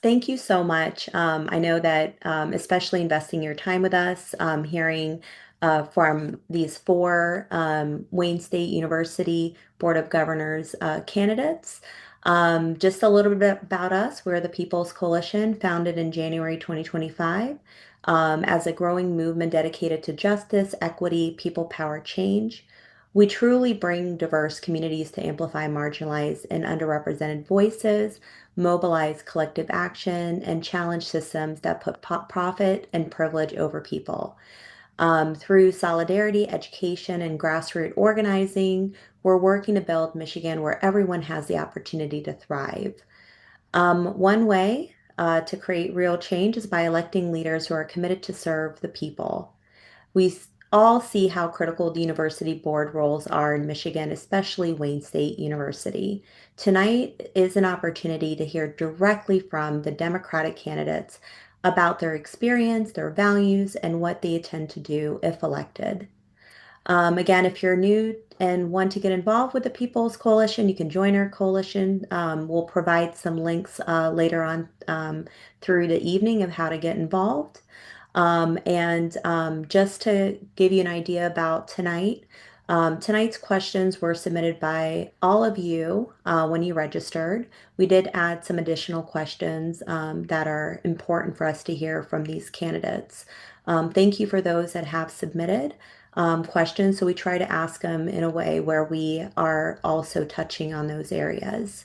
Thank you so much. I know that, especially investing your time with us, hearing from these four Wayne State University Board of Governors candidates. Just a little bit about us. We're the People's Coalition, founded in January 2025, as a growing movement dedicated to justice, equity, people power change. We truly bring diverse communities to amplify marginalized and underrepresented voices, mobilize collective action, and challenge systems that put profit and privilege over people. Through solidarity, education, and grassroots organizing, we're working to build Michigan where everyone has the opportunity to thrive. One way to create real change is by electing leaders who are committed to serve the people. All see how critical the university board roles are in Michigan, especially Wayne State University. Tonight is an opportunity to hear directly from the Democratic candidates about their experience, their values, and what they intend to do if elected. Again, if you're new and want to get involved with the People's Coalition, you can join our coalition. We'll provide some links later on through the evening of how to get involved. And just to give you an idea about tonight, tonight's questions were submitted by all of you when you registered. We did add some additional questions that are important for us to hear from these candidates. Thank you for those that have submitted questions. So we try to ask them in a way where we are also touching on those areas.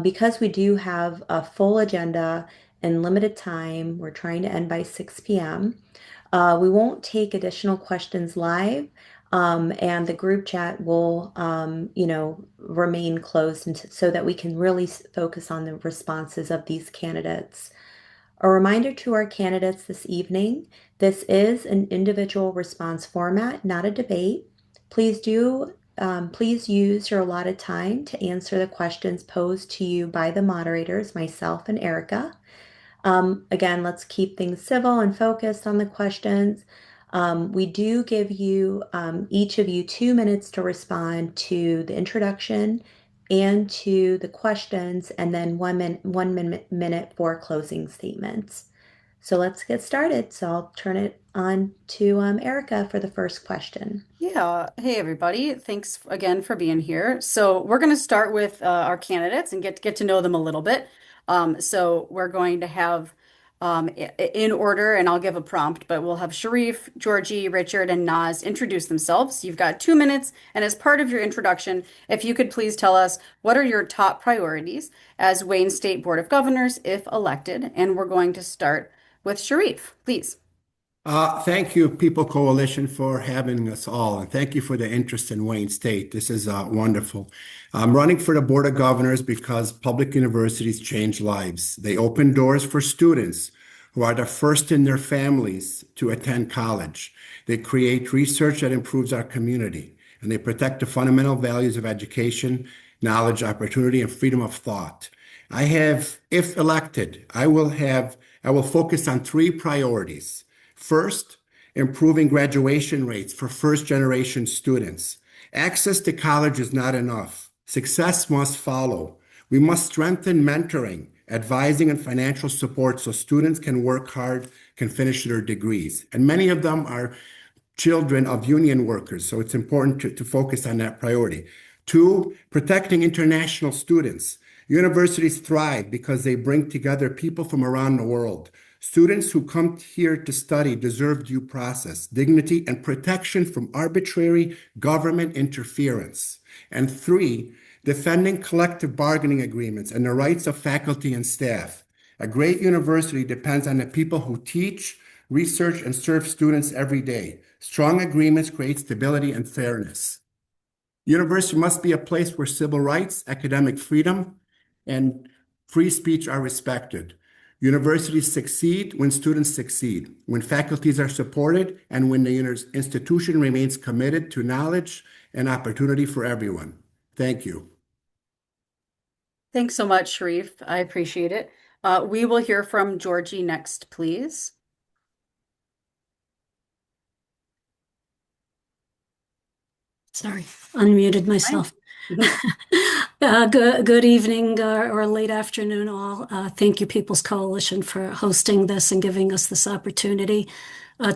Because we do have a full agenda and limited time, we're trying to end by 6 p.m. We won't take additional questions live, and the group chat will, remain closed so that we can really focus on the responses of these candidates. A reminder to our candidates this evening, this is an individual response format, not a debate. Please use your allotted time to answer the questions posed to you by the moderators, myself and Erica. Again, let's keep things civil and focused on the questions. We do give you, each of you, 2 minutes to respond to the introduction and to the questions, and then one minute for closing statements. So let's get started. So I'll turn it on to Erica for the first question. Yeah. Hey, everybody. Thanks again for being here. So we're going to start with our candidates and get to know them a little bit. So we're going to have in order, and I'll give a prompt, but we'll have Sharif, Georgie, Richard, and Naz introduce themselves. You've got 2 minutes, and as part of your introduction, if you could please tell us what are your top priorities as Wayne State Board of Governors if elected. And we're going to start with Sharif, please. Thank you, People Coalition, for having us all, and thank you for the interest in Wayne State. This is wonderful. I'm running for the Board of Governors because public universities change lives. They open doors for students who are the first in their families to attend college. They create research that improves our community, and they protect the fundamental values of education, knowledge, opportunity, and freedom of thought. If elected, I will focus on three priorities. First, improving graduation rates for first-generation students. Access to college is not enough. Success must follow. We must strengthen mentoring, advising, and financial support so students can work hard, can finish their degrees. And many of them are children of union workers, so it's important to focus on that priority. Two, protecting international students. Universities thrive because they bring together people from around the world. Students who come here to study deserve due process, dignity, and protection from arbitrary government interference. And three, defending collective bargaining agreements and the rights of faculty and staff. A great university depends on the people who teach, research, and serve students every day. Strong agreements create stability and fairness. University must be a place where civil rights, academic freedom, and free speech are respected. Universities succeed when students succeed, when faculties are supported, and when the institution remains committed to knowledge and opportunity for everyone. Thank you. Thanks so much, Sharif. I appreciate it. We will hear from Georgie next, please. Sorry, unmuted Fine. myself. Good evening or late afternoon, all. Thank you, People's Coalition, for hosting this and giving us this opportunity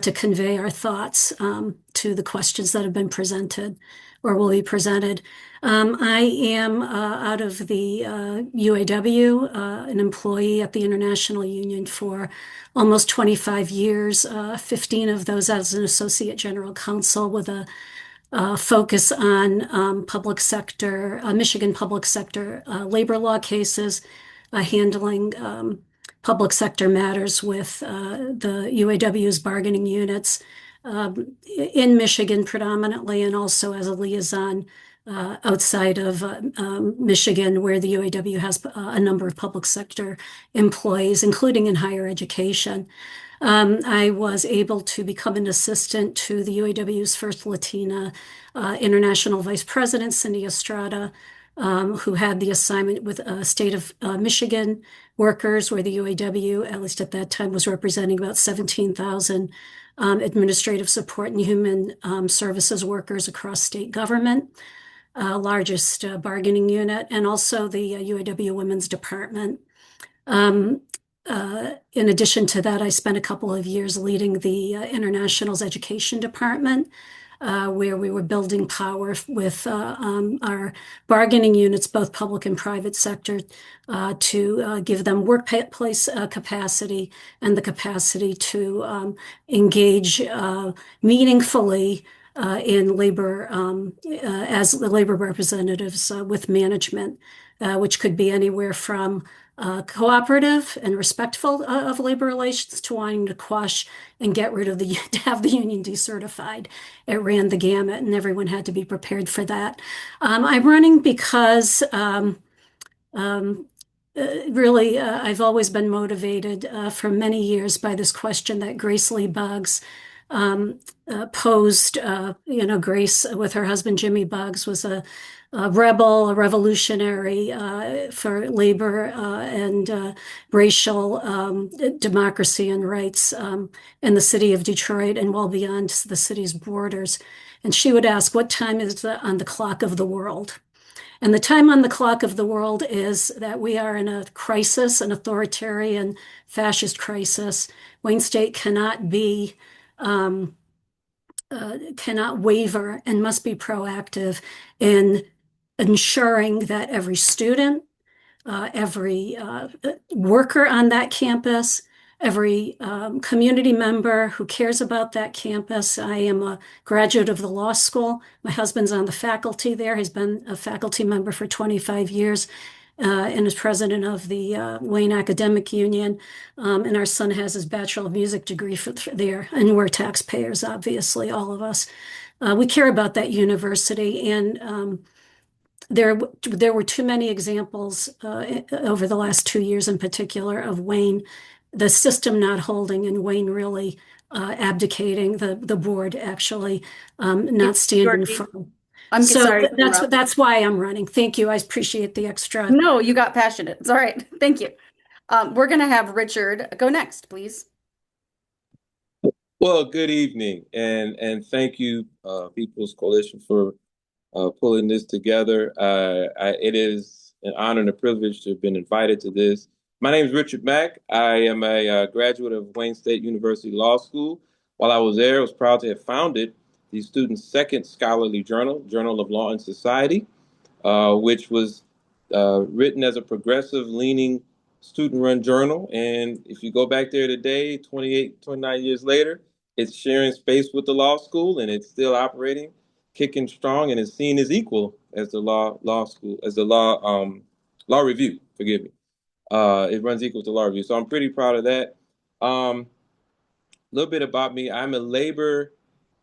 to convey our thoughts to the questions that have been presented or will be presented. I am out of the UAW, an employee at the International Union for almost 25 years, 15 of those as an associate general counsel with a focus on public sector, Michigan public sector labor law cases, handling public sector matters with the UAW's bargaining units in Michigan predominantly, and also as a liaison outside of Michigan, where the UAW has a number of public sector employees, including in higher education. I was able to become an assistant to the UAW's first Latina international vice president, Cindy Estrada, who had the assignment with state of Michigan workers, where the UAW, at least at that time, was representing about 17,000 administrative support and human services workers across state government, largest bargaining unit, and also the UAW Women's Department. In addition to that, I spent a couple of years leading the International's Education Department, where we were building power with our bargaining units, both public and private sector, to give them workplace capacity and the capacity to engage meaningfully in labor as labor representatives with management, which could be anywhere from cooperative and respectful of labor relations to wanting to quash and get rid of to have the union decertified. It ran the gamut, and everyone had to be prepared for that. I'm running because really I've always been motivated for many years by this question that Grace Lee Buggs posed. Grace, with her husband Jimmy Buggs, was a rebel, a revolutionary for labor and racial democracy and rights in the city of Detroit and well beyond the city's borders. And she would ask, what time is on the clock of the world? And the time on the clock of the world is that we are in a crisis, an authoritarian fascist crisis. Wayne State cannot waver and must be proactive in ensuring that every student, every worker on that campus, every community member who cares about that campus. I am a graduate of the law school. My husband's on the faculty there. He's been a faculty member for 25 years and is president of the Wayne Academic Union. And our son has his Bachelor of Music degree there. And we're taxpayers, obviously, all of us. We care about that university, and there were too many examples over the last 2 years in particular of Wayne, the system not holding, and Wayne really abdicating, the board actually not standing firm. I'm sorry. That's why I'm running. Thank you. I appreciate the extra. No, you got passionate. It's all right. Thank you. We're going to have Richard go next, please. Well, good evening, and thank you, People's Coalition, for pulling this together. It is an honor and a privilege to have been invited to this. My name is Richard Mack. I am a graduate of Wayne State University Law School. While I was there, I was proud to have founded the student's second scholarly journal, Journal of Law and Society, which was written as a progressive-leaning student-run journal. And if you go back there today, 28, 29 years later, it's sharing space with the law school, and it's still operating, kicking strong, and is seen as equal as the law school, as the law review, forgive me. It runs equal to law review. So I'm pretty proud of that. A little bit about me. I'm a labor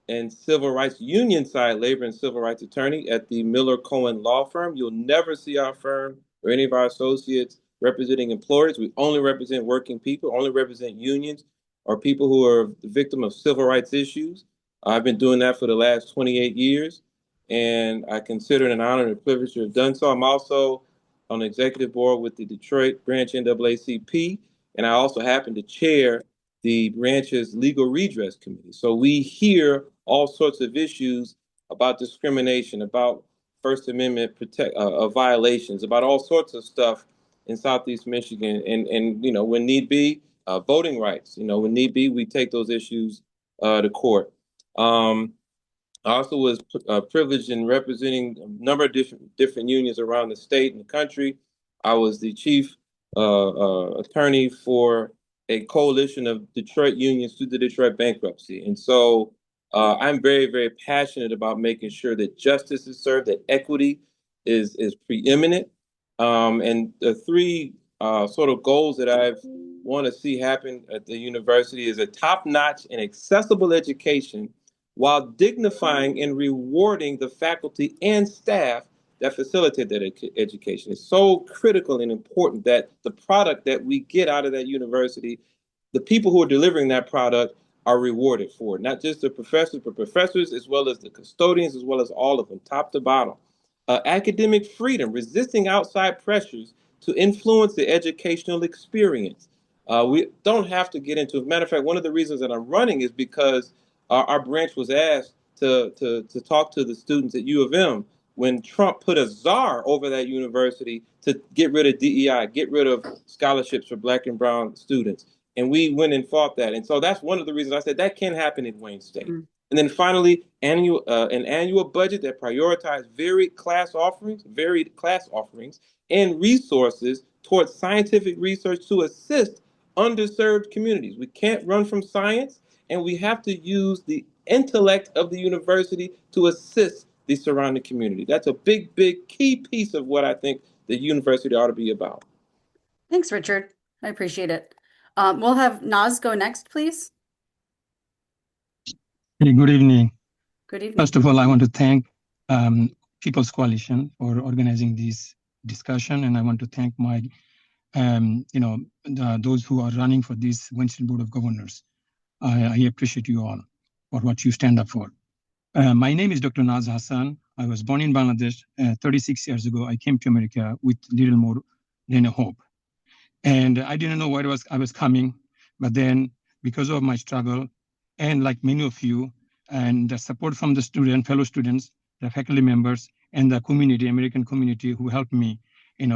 and civil rights union side labor and civil rights attorney at the Miller Cohen Law Firm. You'll never see our firm or any of our associates representing employers. We only represent working people, only represent unions or people who are the victim of civil rights issues. I've been doing that for the last 28 years, and I consider it an honor and a privilege to have done so. I'm also on the executive board with the Detroit branch NAACP, and I also happen to chair the branch's legal redress committee. So we hear all sorts of issues about discrimination, about First Amendment violations, about all sorts of stuff in Southeast Michigan, and when need be, voting rights. When need be, we take those issues to court. Um, I also was privileged in representing a number of different unions around the state and the country. I was the chief attorney for a coalition of Detroit unions through the Detroit bankruptcy, and so I'm very, very passionate about making sure that justice is served, that equity is preeminent, and the three sort of goals that I want to see happen at the university is a top-notch and accessible education while dignifying and rewarding the faculty and staff that facilitate that education. It's so critical and important that the product that we get out of that university, the people who are delivering that product are rewarded for it. Not just the professors, but professors as well as the custodians, as well as all of them, top to bottom. Academic freedom, resisting outside pressures to influence the educational experience. We don't have to get into it. Matter of fact, one of the reasons that I'm running is because our branch was asked to talk to the students at U of M when Trump put a czar over that university to get rid of DEI, get rid of scholarships for Black and brown students. And we went and fought that. And so that's one of the reasons I said that can happen in Wayne State. Mm. And then finally, an annual budget that prioritizes varied class offerings, and resources towards scientific research to assist underserved communities. We can't run from science, and we have to use the intellect of the university to assist the surrounding community. That's a big, big key piece of what I think the university ought to be about. Thanks, Richard. I appreciate it. We'll have Naz go next, please. Hey, good evening. Good evening. First of all, I want to thank People's Coalition for organizing this discussion, and I want to thank my, those who are running for this Wayne State Board of Governors. I appreciate you all for what you stand up for. My name is Dr. Naz Hassan. I was born in Bangladesh 36 years ago. I came to America with little more than a hope. And I didn't know where I was coming, but then because of my struggle, and like many of you, and the support from the fellow students, the faculty members, and the community, American community who helped me,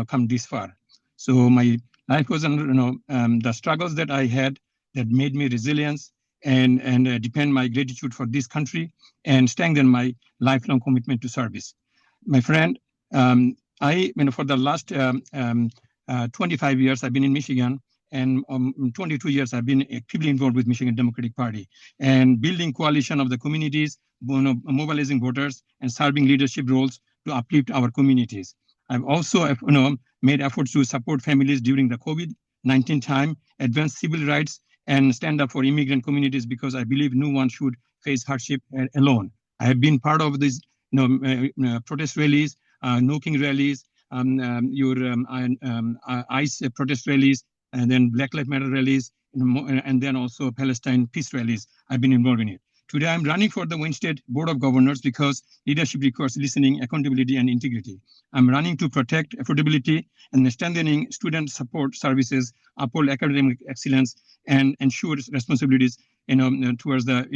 come this far. So my life was, the struggles that I had that made me resilient and depend my gratitude for this country and strengthen my lifelong commitment to service. My friend, for the last 25 years, I've been in Michigan, and 22 years I've been actively involved with Michigan Democratic Party and building coalition of the communities, mobilizing voters and serving leadership roles to uplift our communities. I've also made efforts to support families during the COVID-19 time, advance civil rights, and stand up for immigrant communities because I believe no one should face hardship alone. I have been part of these protest rallies, knocking rallies, ICE protest rallies, and then Black Lives Matter rallies, and then also Palestine peace rallies. I've been involved in it. Today, I'm running for the Wayne State Board of Governors because leadership requires listening, accountability, and integrity. I'm running to protect affordability and strengthening student support services, uphold academic excellence, and ensure responsibilities towards the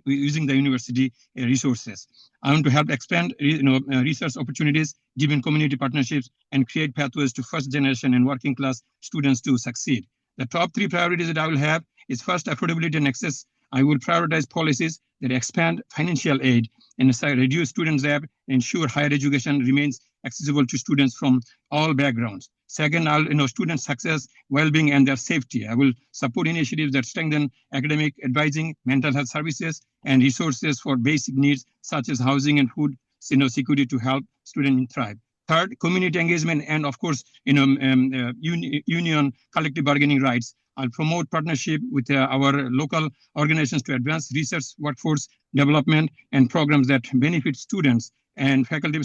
using the university resources. I want to help expand research opportunities, deepen community partnerships, and create pathways to first generation and working class students to succeed. The top three priorities that I will have is first, affordability and access. I will prioritize policies that expand financial aid and reduce student debt, ensure higher education remains accessible to students from all backgrounds. Second, student success, well-being, and their safety. I will support initiatives that strengthen academic advising, mental health services, and resources for basic needs such as housing and food security to help students thrive. Third, community engagement, and of course, union collective bargaining rights. I'll promote partnership with our local organizations to advance research, workforce development, and programs that benefit students and faculty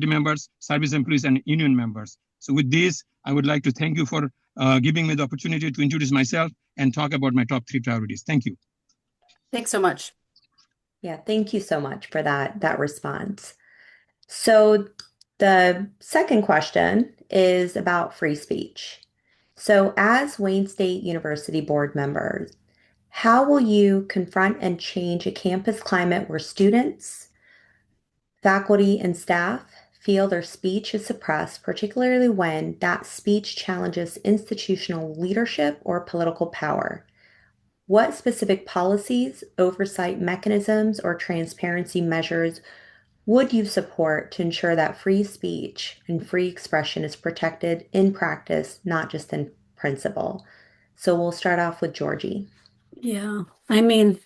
members, service employees, and union members. So with this, I would like to thank you for giving me the opportunity to introduce myself and talk about my top three priorities. Thank you. Thanks so much. Yeah, thank you so much for that response. So the second question is about free speech. So as Wayne State University board members, how will you confront and change a campus climate where students Faculty and staff feel their speech is suppressed, particularly when that speech challenges institutional leadership or political power. What specific policies, oversight mechanisms, or transparency measures would you support to ensure that free speech and free expression is protected in practice, not just in principle? So we'll start off with Georgie. Yeah, I mean,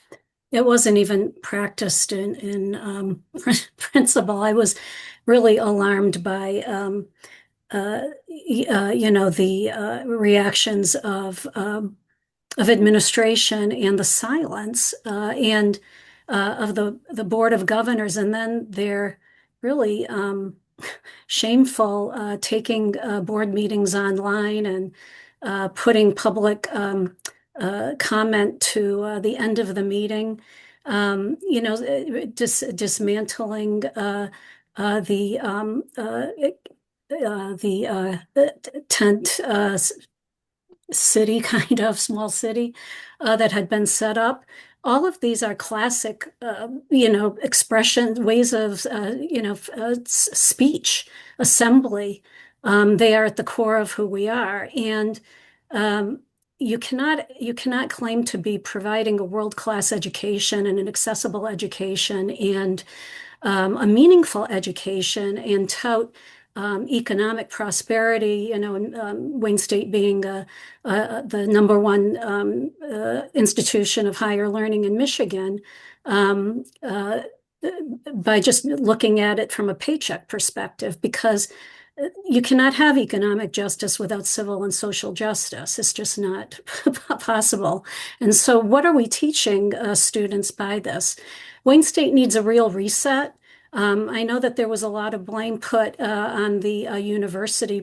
it wasn't even practiced in principle. I was really alarmed by the reactions of administration and the silence and of the Board of Governors, and then their really shameful taking board meetings online and putting public comment to the end of the meeting. Dismantling the tent city, kind of small city that had been set up. All of these are classic, expression, ways of, speech, assembly. They are at the core of who we are. And you cannot claim to be providing a world-class education and an accessible education and a meaningful education and tout economic prosperity, and Wayne State being the #1 institution of higher learning in Michigan, by just looking at it from a paycheck perspective, because you cannot have economic justice without civil and social justice. It's just not possible. And so what are we teaching students by this? Wayne State needs a real reset. I know that there was a lot of blame put on the university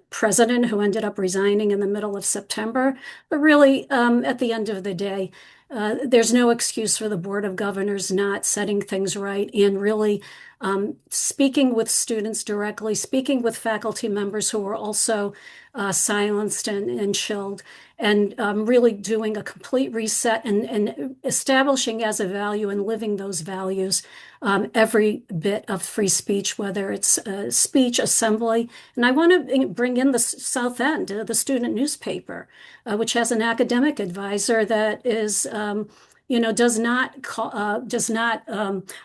president, who ended up resigning in the middle of September. But really, at the end of the day, there's no excuse for the Board of Governors not setting things right and really speaking with students directly, speaking with faculty members who were also silenced and chilled, and really doing a complete reset and establishing as a value and living those values every bit of free speech, whether it's speech, assembly. And I want to bring in the South End, the student newspaper, which has an academic advisor that is does not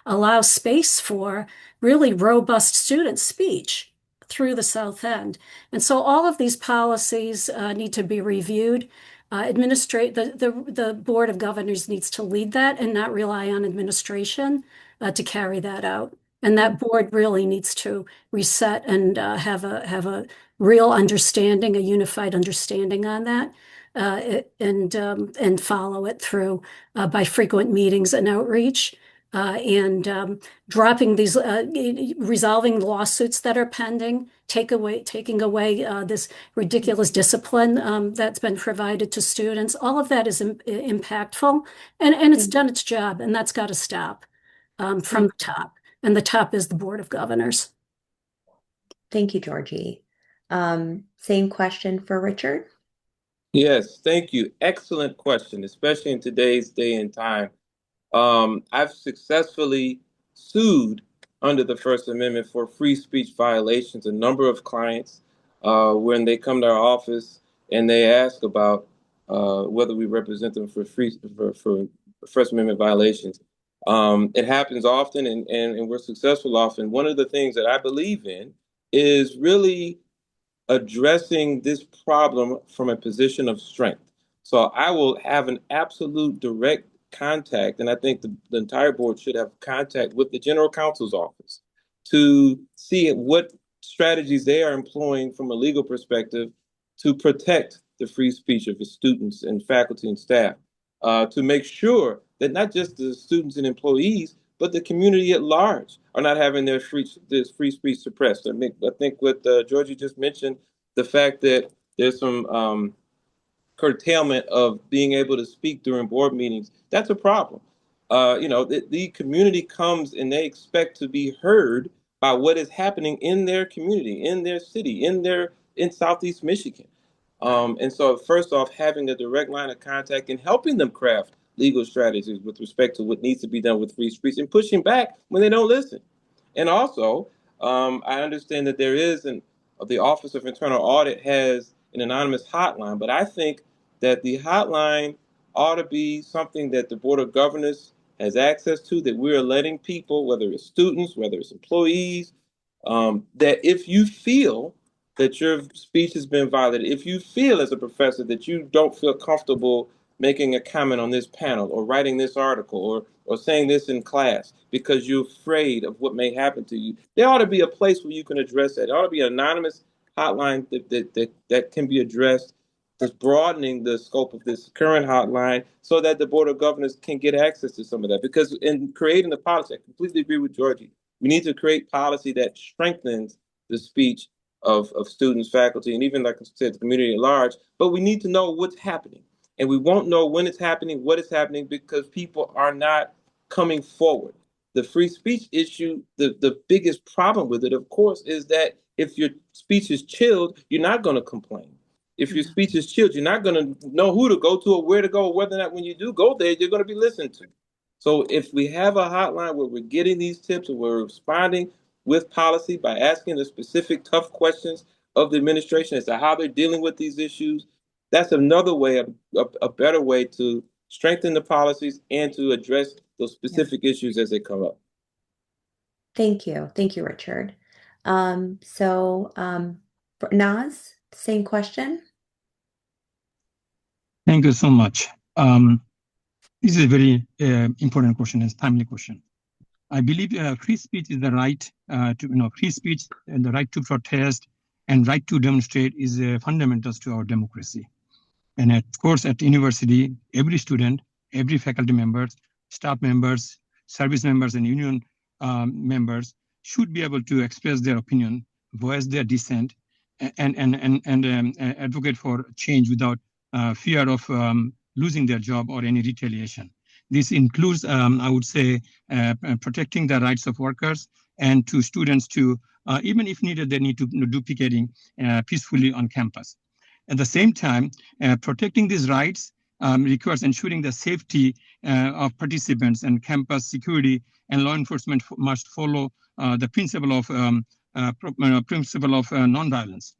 allow space for really robust student speech through the South End. And so all of these policies need to be reviewed. The Board of Governors needs to lead that and not rely on administration to carry that out. And that board really needs to reset and have a real understanding, a unified understanding on that. And follow it through by frequent meetings and outreach, and dropping these, resolving lawsuits that are pending, taking away this ridiculous discipline that's been provided to students. All of that is impactful, and it's done its job, and that's got to stop from the top. And the top is the Board of Governors. Thank you, Georgie. Same question for Richard. Yes, thank you. Excellent question, especially in today's day and time. I've successfully sued under the First Amendment for free speech violations a number of clients when they come to our office and they ask about whether we represent them for First Amendment violations. It happens often, and we're successful often. One of the things that I believe in is really addressing this problem from a position of strength. So I will have an absolute direct contact, and I think the entire board should have contact with the general counsel's office to see what strategies they are employing from a legal perspective to protect the free speech of the students and faculty and staff, to make sure that not just the students and employees, but the community at large are not having their free speech suppressed. I think what Georgie just mentioned, the fact that there's some curtailment of being able to speak during board meetings, that's a problem. The community comes and they expect to be heard by what is happening in their community, in their city, in Southeast Michigan. And so first off, having a direct line of contact and helping them craft legal strategies with respect to what needs to be done with free speech and pushing back when they don't listen. And also, I understand that the Office of Internal Audit has an anonymous hotline, but I think that the hotline ought to be something that the Board of Governors has access to, that we're letting people, whether it's students, whether it's employees, that if you feel that your speech has been violated, if you feel as a professor that you don't feel comfortable making a comment on this panel or writing this article or saying this in class because you're afraid of what may happen to you, there ought to be a place where you can address that. There ought to be an anonymous hotline that can be addressed, that's broadening the scope of this current hotline so that the Board of Governors can get access to some of that. Because in creating the policy, I completely agree with Georgie. We need to create policy that strengthens the speech of students, faculty, and even, like I said, the community at large. But we need to know what's happening. And we won't know when it's happening, what is happening, because people are not coming forward. The free speech issue, the biggest problem with it, of course, is that if your speech is chilled, you're not going to complain. If your speech is chilled, you're not going to know who to go to or where to go, or whether or not when you do go there, you're going to be listened to. So if we have a hotline where we're getting these tips and we're responding with policy by asking the specific tough questions of the administration as to how they're dealing with these issues, that's another way, a better way to strengthen the policies and to address those specific issues as they come up. Thank you. Thank you, Richard. For Naz, same question. Thank you so much. This is a very important question, and timely question. I believe free speech is the right free speech and the right to protest and right to demonstrate is fundamentals to our democracy. And of course, at the university, every student, every faculty members, staff members, service members, and union members should be able to express their opinion, voice their dissent, and advocate for change without fear of losing their job or any retaliation. This includes, I would say, protecting the rights of workers and to students to, even if needed, they need to do picketing peacefully on campus. At the same time, protecting these rights requires ensuring the safety of participants, and campus security and law enforcement must follow the principle of nonviolence.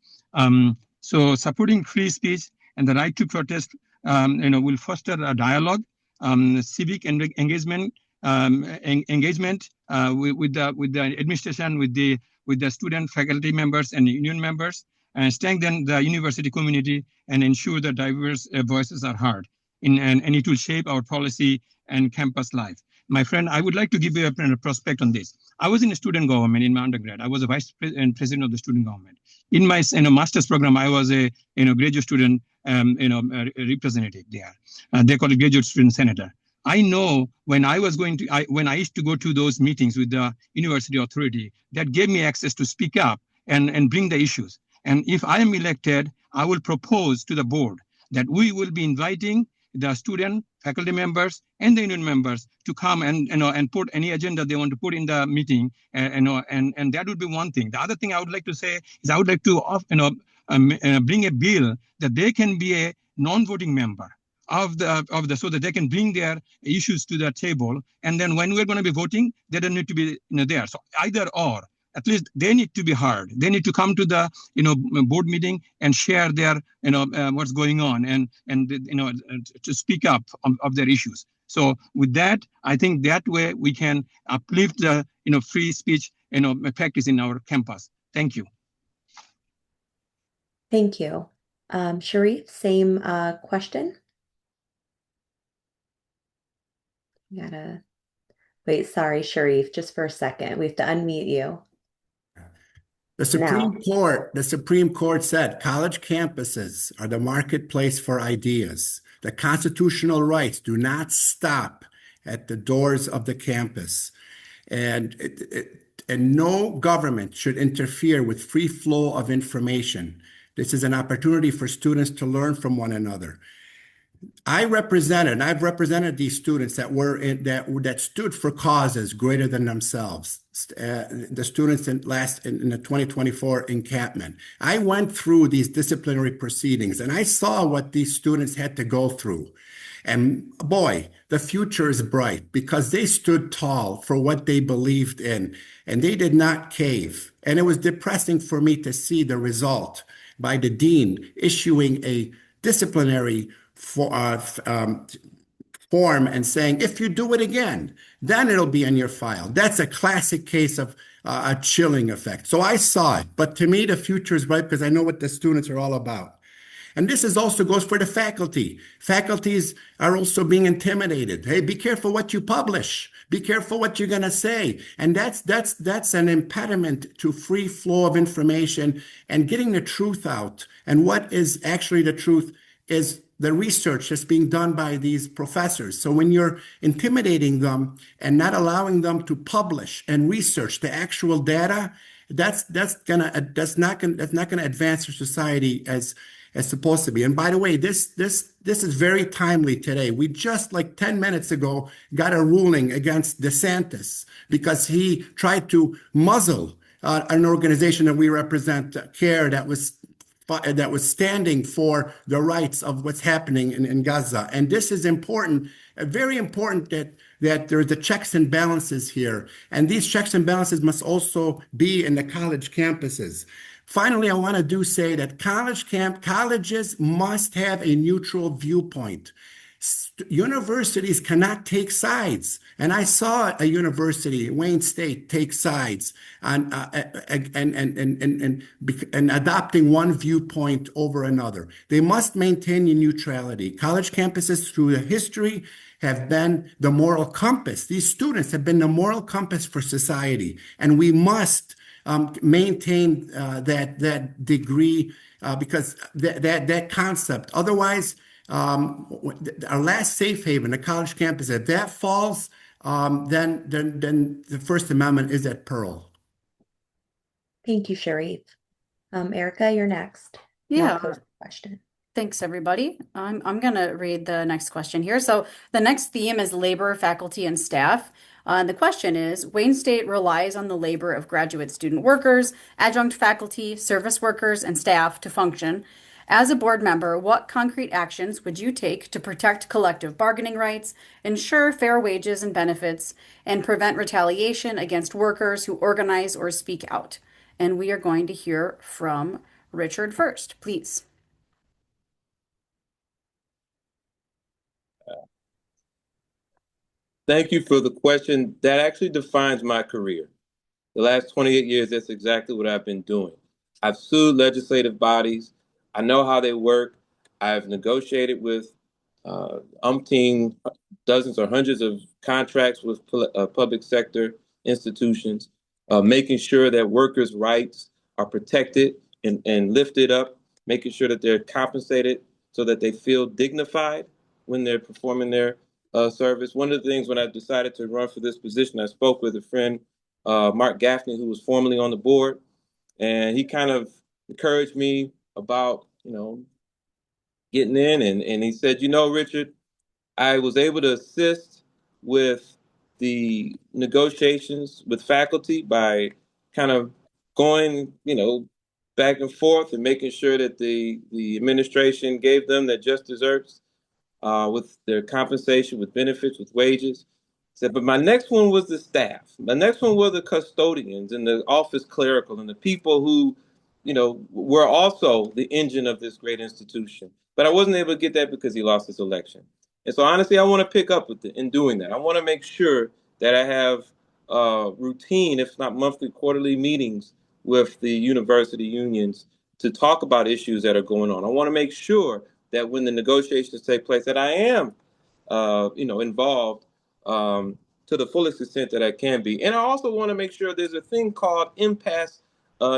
So supporting free speech and the right to protest will foster a dialogue, civic engagement, with the administration, with the student, faculty members, and union members, and strengthen the university community and ensure that diverse voices are heard. And it will shape our policy and campus life. My friend, I would like to give you a prospect on this. I was in a student government in my undergrad. I was a vice president of the student government. In my master's program, I was a graduate student representative there. They call it graduate student senator. I know when I was when I used to go to those meetings with the university authority, that gave me access to speak up and bring the issues. And if I am elected, I will propose to the board that we will be inviting the student, faculty members, and the union members to come and put any agenda they want to put in the meeting, and that would be one thing. The other thing I would like to say is I would like to bring a bill that they can be a non-voting member of the so that they can bring their issues to the table, and then when we're going to be voting, they don't need to be there. So either or. At least they need to be heard. They need to come to the board meeting and share their what's going on and to speak up of their issues. So with that, I think that way we can uplift the free speech practice in our campus. Thank you. Thank you. Sharif, same question. You gotta wait. Sorry, Sharif, just for a second. We have to unmute you. The Supreme Court said college campuses are the marketplace for ideas. The constitutional rights do not stop at the doors of the campus. And no government should interfere with free flow of information. This is an opportunity for students to learn from one another. I've represented these students that stood for causes greater than themselves. The students in the 2024 encampment. I went through these disciplinary proceedings and I saw what these students had to go through. And boy, the future is bright because they stood tall for what they believed in and they did not cave. And it was depressing for me to see the result by the dean issuing a disciplinary form and saying, if you do it again, then it'll be in your file. That's a classic case of a chilling effect. So I saw it, but to me, the future is bright because I know what the students are all about. And this is also goes for the faculty. Faculties are also being intimidated. Hey, be careful what you publish. Be careful what you're going to say. And that's an impediment to free flow of information and getting the truth out. And what is actually the truth is the research that's being done by these professors. So when you're intimidating them and not allowing them to publish and research the actual data, that's not gonna advance your society as supposed to be. And by the way, this is very timely today. We just like 10 minutes ago got a ruling against DeSantis because he tried to muzzle an organization that we represent, CARE, that was standing for the rights of what's happening in Gaza. And this is important, very important that there's the checks and balances here. And these checks and balances must also be in the college campuses. Finally, I want to say that colleges must have a neutral viewpoint. Universities cannot take sides. And I saw a university, Wayne State, take sides and adopting one viewpoint over another. They must maintain neutrality. College campuses through the history have been the moral compass. These students have been the moral compass for society. And we must maintain that degree because that concept. Otherwise, our last safe haven, the college campus, if that falls, then the First Amendment is at peril. Thank you, Sharif. Erica, you're next. Yeah. I'll pose the question. Thanks, everybody. I'm going to read the next question here. So the next theme is labor, faculty, and staff. The question is, Wayne State relies on the labor of graduate student workers, adjunct faculty, service workers, and staff to function. As a board member, what concrete actions would you take to protect collective bargaining rights, ensure fair wages and benefits, and prevent retaliation against workers who organize or speak out? And we are going to hear from Richard first, please. Thank you for the question. That actually defines my career. The last 28 years, that's exactly what I've been doing. I've sued legislative bodies. I know how they work. I've negotiated with umpteen, dozens or hundreds of contracts with public sector institutions, making sure that workers' rights are protected and lifted up, making sure that they're compensated so that they feel dignified when they're performing their service. One of the things when I decided to run for this position, I spoke with a friend, Mark Gaffney, who was formerly on the board, and he kind of encouraged me about, getting in. And he said, Richard, I was able to assist with the negotiations with faculty by kind of going, back and forth and making sure that the administration gave them their just desserts with their compensation, with benefits, with wages. Said, but my next one was the staff. My next one were the custodians and the office clerical and the people who, were also the engine of this great institution. But I wasn't able to get that because he lost his election. And so honestly, I want to pick up with in doing that. I want to make sure that I have routine, if not monthly, quarterly meetings with the university unions to talk about issues that are going on. I want to make sure that when the negotiations take place, that I am, involved to the fullest extent that I can be. And I also want to make sure there's a thing called impasse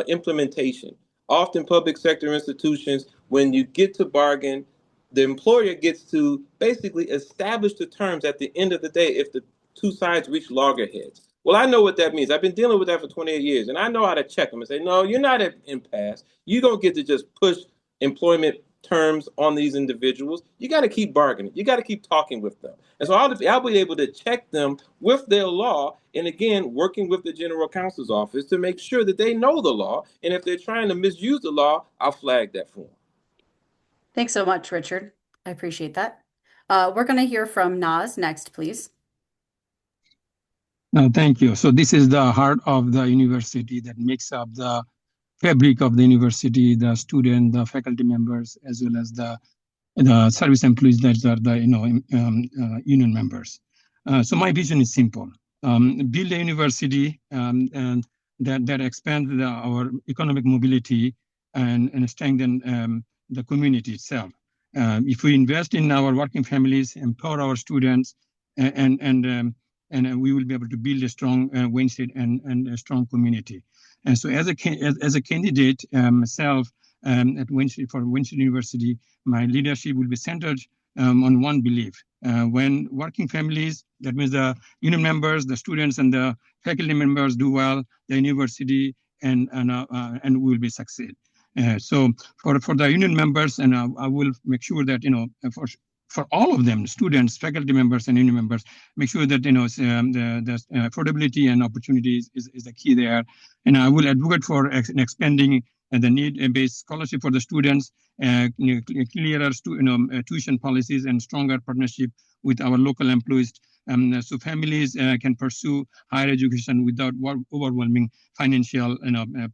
implementation. Often public sector institutions, when you get to bargain, the employer gets to basically establish the terms at the end of the day if the two sides reach loggerheads. Well, I know what that means. I've been dealing with that for 28 years, and I know how to check them and say, no, you're not at impasse. You don't get to just push employment terms on these individuals. You got to keep bargaining. You got to keep talking with them. And so I'll be able to check them with their law. And again, working with the general counsel's office to make sure that they know the law. And if they're trying to misuse the law, I'll flag that for them. Thanks so much, Richard. I appreciate that. We're going to hear from Naz next, please. No, thank you. So this is the heart of the university that makes up the fabric of the university, the student, the faculty members, as well as the service employees that are the union members. So my vision is simple: build a university and that expands our economic mobility and strengthen the community itself. If we invest in our working families, empower our students, and we will be able to build a strong Wayne State and a strong community. And so, as a candidate myself at Wayne State for Wayne State University, my leadership will be centered on one belief: when working families, that means the union members, the students, and the faculty members do well, the university and we will be succeed. So for the union members, and I will make sure that for all of them, students, faculty members, and union members, make sure that the affordability and opportunities is the key there. And I will advocate for expanding the need-based scholarship for the students, clearer tuition policies, and stronger partnership with our local employees, so families can pursue higher education without overwhelming financial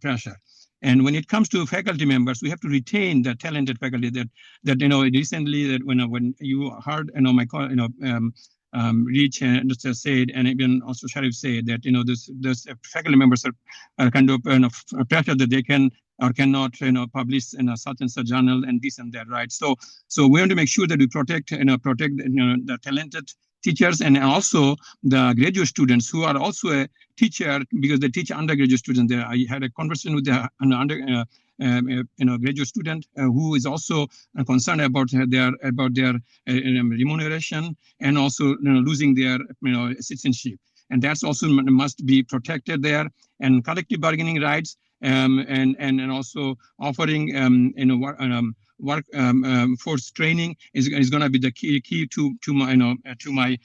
pressure. And when it comes to faculty members, we have to retain the talented faculty that recently that when you heard my Rich just said, and even also Sharif said that this faculty members are kind of pressure that they can or cannot publish in a such and such journal and this and that, right? So we want to make sure that we protect the talented teachers and also the graduate students who are also a teacher because they teach undergraduate students. I had a conversation with an graduate student who is also concerned about their remuneration and also losing their citizenship, and that's also must be protected there. And collective bargaining rights and also offering workforce training is going to be the key to my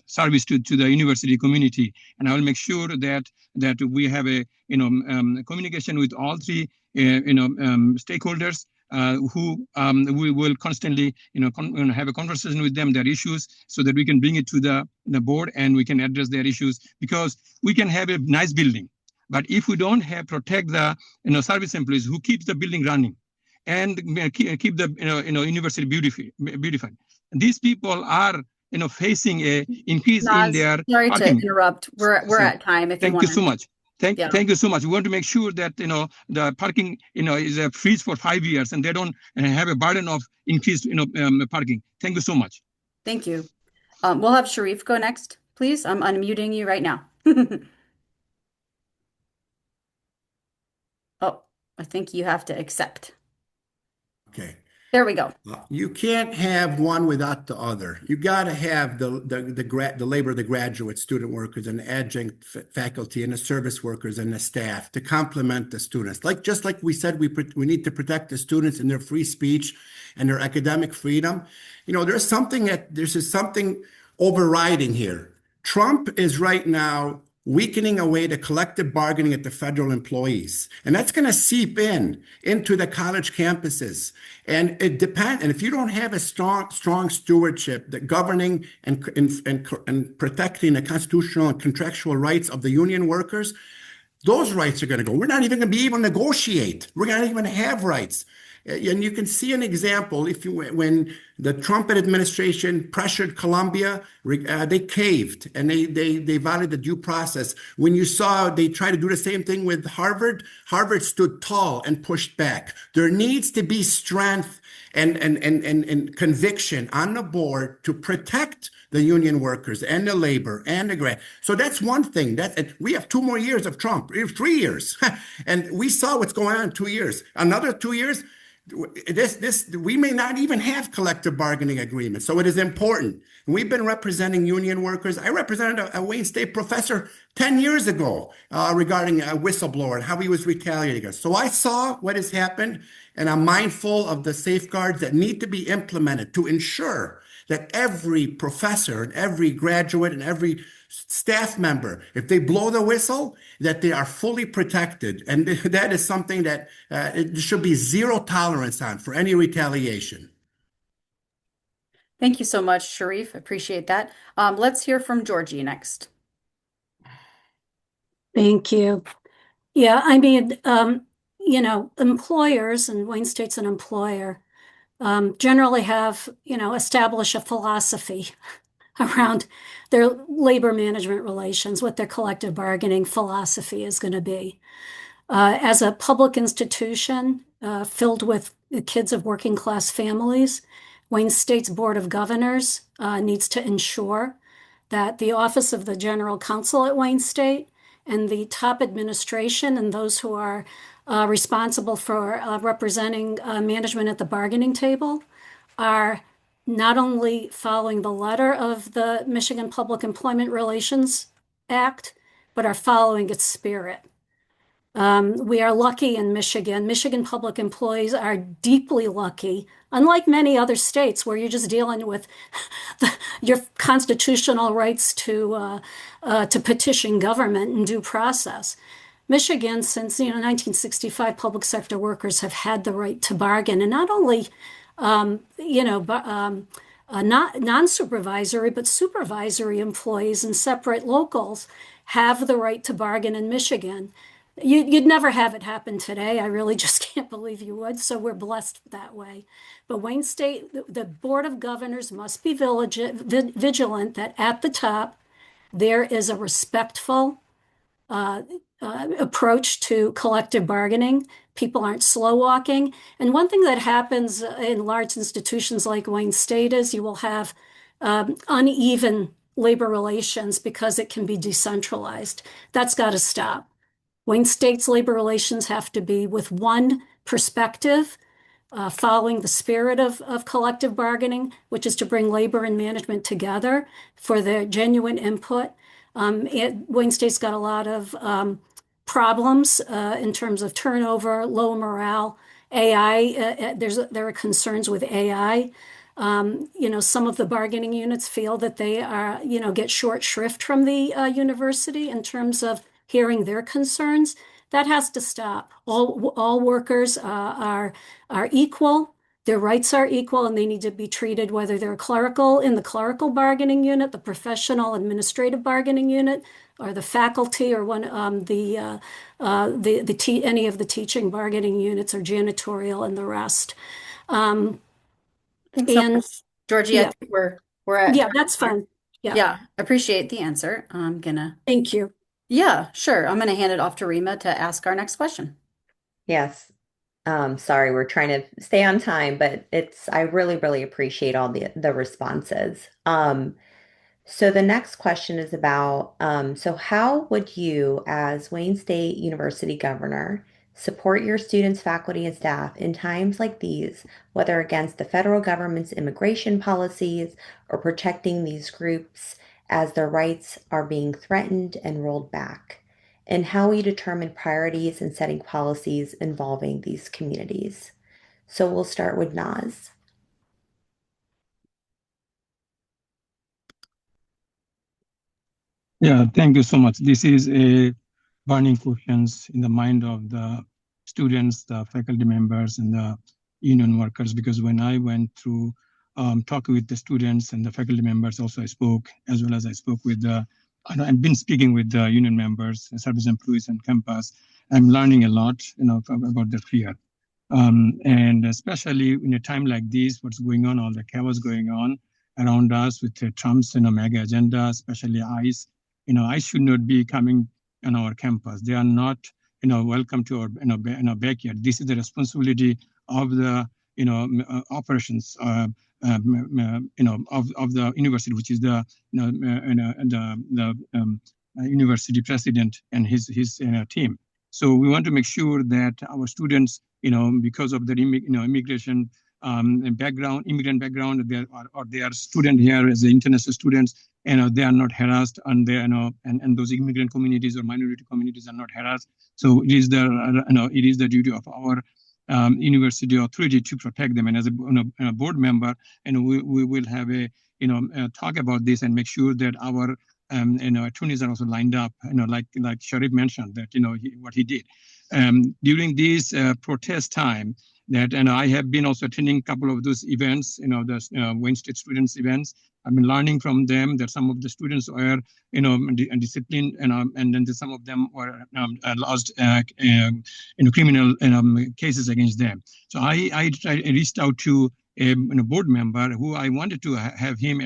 service to the university community. And I will make sure that we have a communication with all three stakeholders who we will constantly have a conversation with them, their issues, so that we can bring it to the board and we can address their issues, because we can have a nice building, but if we don't protect the service employees who keeps the building running and keep the university beautiful, these people are facing a increase in their sorry parking. to interrupt. We're at time. If thank you so much. Thank you so much. We want to make sure that the parking is a freeze for 5 years and they don't have a burden of increased parking. Thank you so much. Thank you. We'll have Sharif go next, please. I'm unmuting you right now. Oh, I think you have to accept. Okay. There we go. You can't have one without the other. You got to have the labor of the graduate student workers and adjunct faculty and the service workers and the staff to complement the students. Just like we said, we need to protect the students and their free speech and their academic freedom. There's something overriding here. Trump is right now weakening away the collective bargaining at the federal employees. And that's going to seep into the college campuses. And it depends. And if you don't have a strong stewardship that governing and protecting the constitutional and contractual rights of the union workers, those rights are going to go. We're not even going to be able to negotiate. We're not even going to have rights. And you can see an example when the Trump administration pressured Columbia, they caved and they violated the due process. When you saw they try to do the same thing with Harvard stood tall and pushed back. There needs to be strength and conviction on the board to protect the union workers and the labor and the grad. So that's one thing. We have 2 more years of Trump. We have 3 years, and we saw what's going on in 2 years. Another 2 years. We may not even have collective bargaining agreements. So it is important. We've been representing union workers. I represented a Wayne State professor 10 years ago regarding a whistleblower and how he was retaliating against. So I saw what has happened, and I'm mindful of the safeguards that need to be implemented to ensure that every professor and every graduate and every staff member, if they blow the whistle, that they are fully protected. And that is something that it should be zero tolerance on for any retaliation. Thank you so much, Sharif. Appreciate that. Let's hear from Georgie next. Thank you. Yeah, I mean, employers, and Wayne State's an employer, generally have, establish a philosophy around their labor management relations, what their collective bargaining philosophy is going to be. As a public institution filled with the kids of working class families, Wayne State's Board of Governors needs to ensure that the Office of the General Counsel at Wayne State and the top administration and those who are responsible for representing management at the bargaining table are not only following the letter of the Michigan Public Employment Relations Act, but are following its spirit. We are lucky in Michigan. Michigan public employees are deeply lucky, unlike many other states where you're just dealing with your constitutional rights to petition government and due process. Michigan, since 1965, public sector workers have had the right to bargain, and not only not non-supervisory, but supervisory employees and separate locals have the right to bargain in Michigan. You'd never have it happen today. I really just can't believe you would. So we're blessed that way. But Wayne State, the Board of Governors must be vigilant that at the top there is a respectful approach to collective bargaining. People aren't slow walking. And one thing that happens in large institutions like Wayne State is you will have uneven labor relations because it can be decentralized. That's got to stop. Wayne State's labor relations have to be with one perspective, following the spirit of collective bargaining, which is to bring labor and management together for their genuine input. Wayne State's got a lot of problems in terms of turnover, low morale, AI. There are concerns with AI. Some of the bargaining units feel that they are, get short shrift from the university in terms of hearing their concerns. That has to stop. All workers are equal. Their rights are equal, and they need to be treated whether they're in the clerical bargaining unit, the professional administrative bargaining unit, or the faculty, or any of the teaching bargaining units, or janitorial, and the rest. Thanks so much, Georgie. Yeah. I think we're at Yeah, that's fine. Yeah, appreciate the answer. Thank you. Yeah, sure. I'm gonna hand it off to Rima to ask our next question. Yes. Sorry, we're trying to stay on time, but I really, really appreciate all the responses. So the next question is about, so how would you, as Wayne State University governor, support your students, faculty, and staff in times like these, whether against the federal government's immigration policies or protecting these groups as their rights are being threatened and rolled back? And how we determine priorities and setting policies involving these communities. So we'll start with Naz. Yeah, thank you so much. This is a burning questions in the mind of the students, the faculty members, and the union workers, because when I went through talking with the students and the faculty members, also I spoke, as well as I spoke with I've been speaking with the union members, service employees on campus. I'm learning a lot, about their fear. And especially in a time like this, what's going on, all the chaos going on around us with Trump's, mega agenda, especially ICE. ICE should not be coming on our campus. They are not, welcome to our, backyard. This is the responsibility of the, operations, of the university, which is the, university president and his team. So we want to make sure that our students, because of their immigration background, immigrant background, they are student here as the international students, they are not harassed, and they, and those immigrant communities or minority communities are not harassed. So it is the duty of our university authority to protect them. And as a board member, we will have a talk about this and make sure that our attorneys are also lined up, like Sharif mentioned that what he did during this protest time. that, and I have been also attending a couple of those events, the Wayne State students events. I've been learning from them that some of the students were, disciplined, and then some of them were lost, criminal cases against them. So I reached out to a board member who I wanted to have him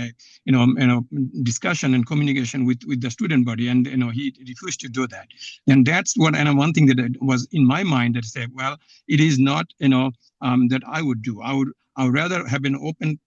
discussion and communication with the student body, and he refused to do that. And that's what, and one thing that was in my mind that said, well, it is not that I would do. I would rather have an open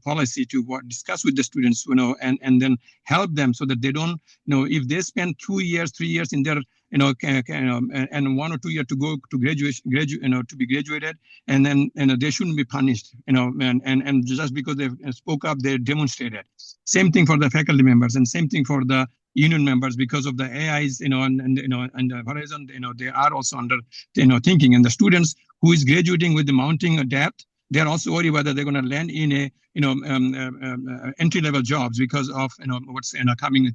policy to discuss with the students, and then help them so that they don't, if they spend 2 years, 3 years in their, and 1 or 2 years to go to to be graduated, and then they shouldn't be punished, and just because they spoke up, they demonstrated. Same thing for the faculty members, and same thing for the union members, because of the AIs, and the horizon, they are also under, thinking, and the students who is graduating with the mounting debt, they're also worried whether they're going to land in a entry-level jobs because of what's coming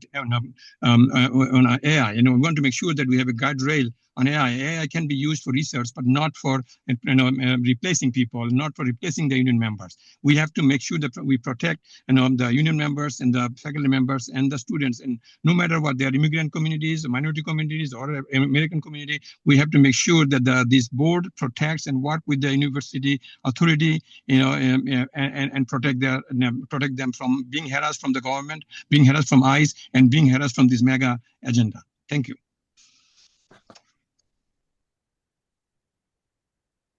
on AI. We want to make sure that we have a guardrail on AI. AI can be used for research, but not for replacing people, not for replacing the union members. We have to make sure that we protect the union members and the faculty members and the students, and no matter what, they are immigrant communities, minority communities, or American community, we have to make sure that this board protects and work with the university authority, and protect them from being harassed from the government, being harassed from ICE, and being harassed from this mega agenda. Thank you.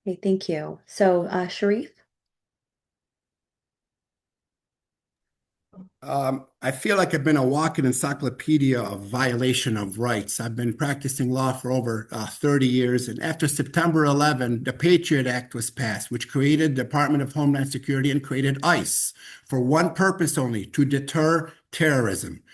Okay, thank you. So, Sharif? I feel like I've been a walking encyclopedia of violation of rights. I've been practicing law for over 30 years, and after September 11, the Patriot Act was passed, which created the Department of Homeland Security and created ICE for one purpose only: to deter terrorism.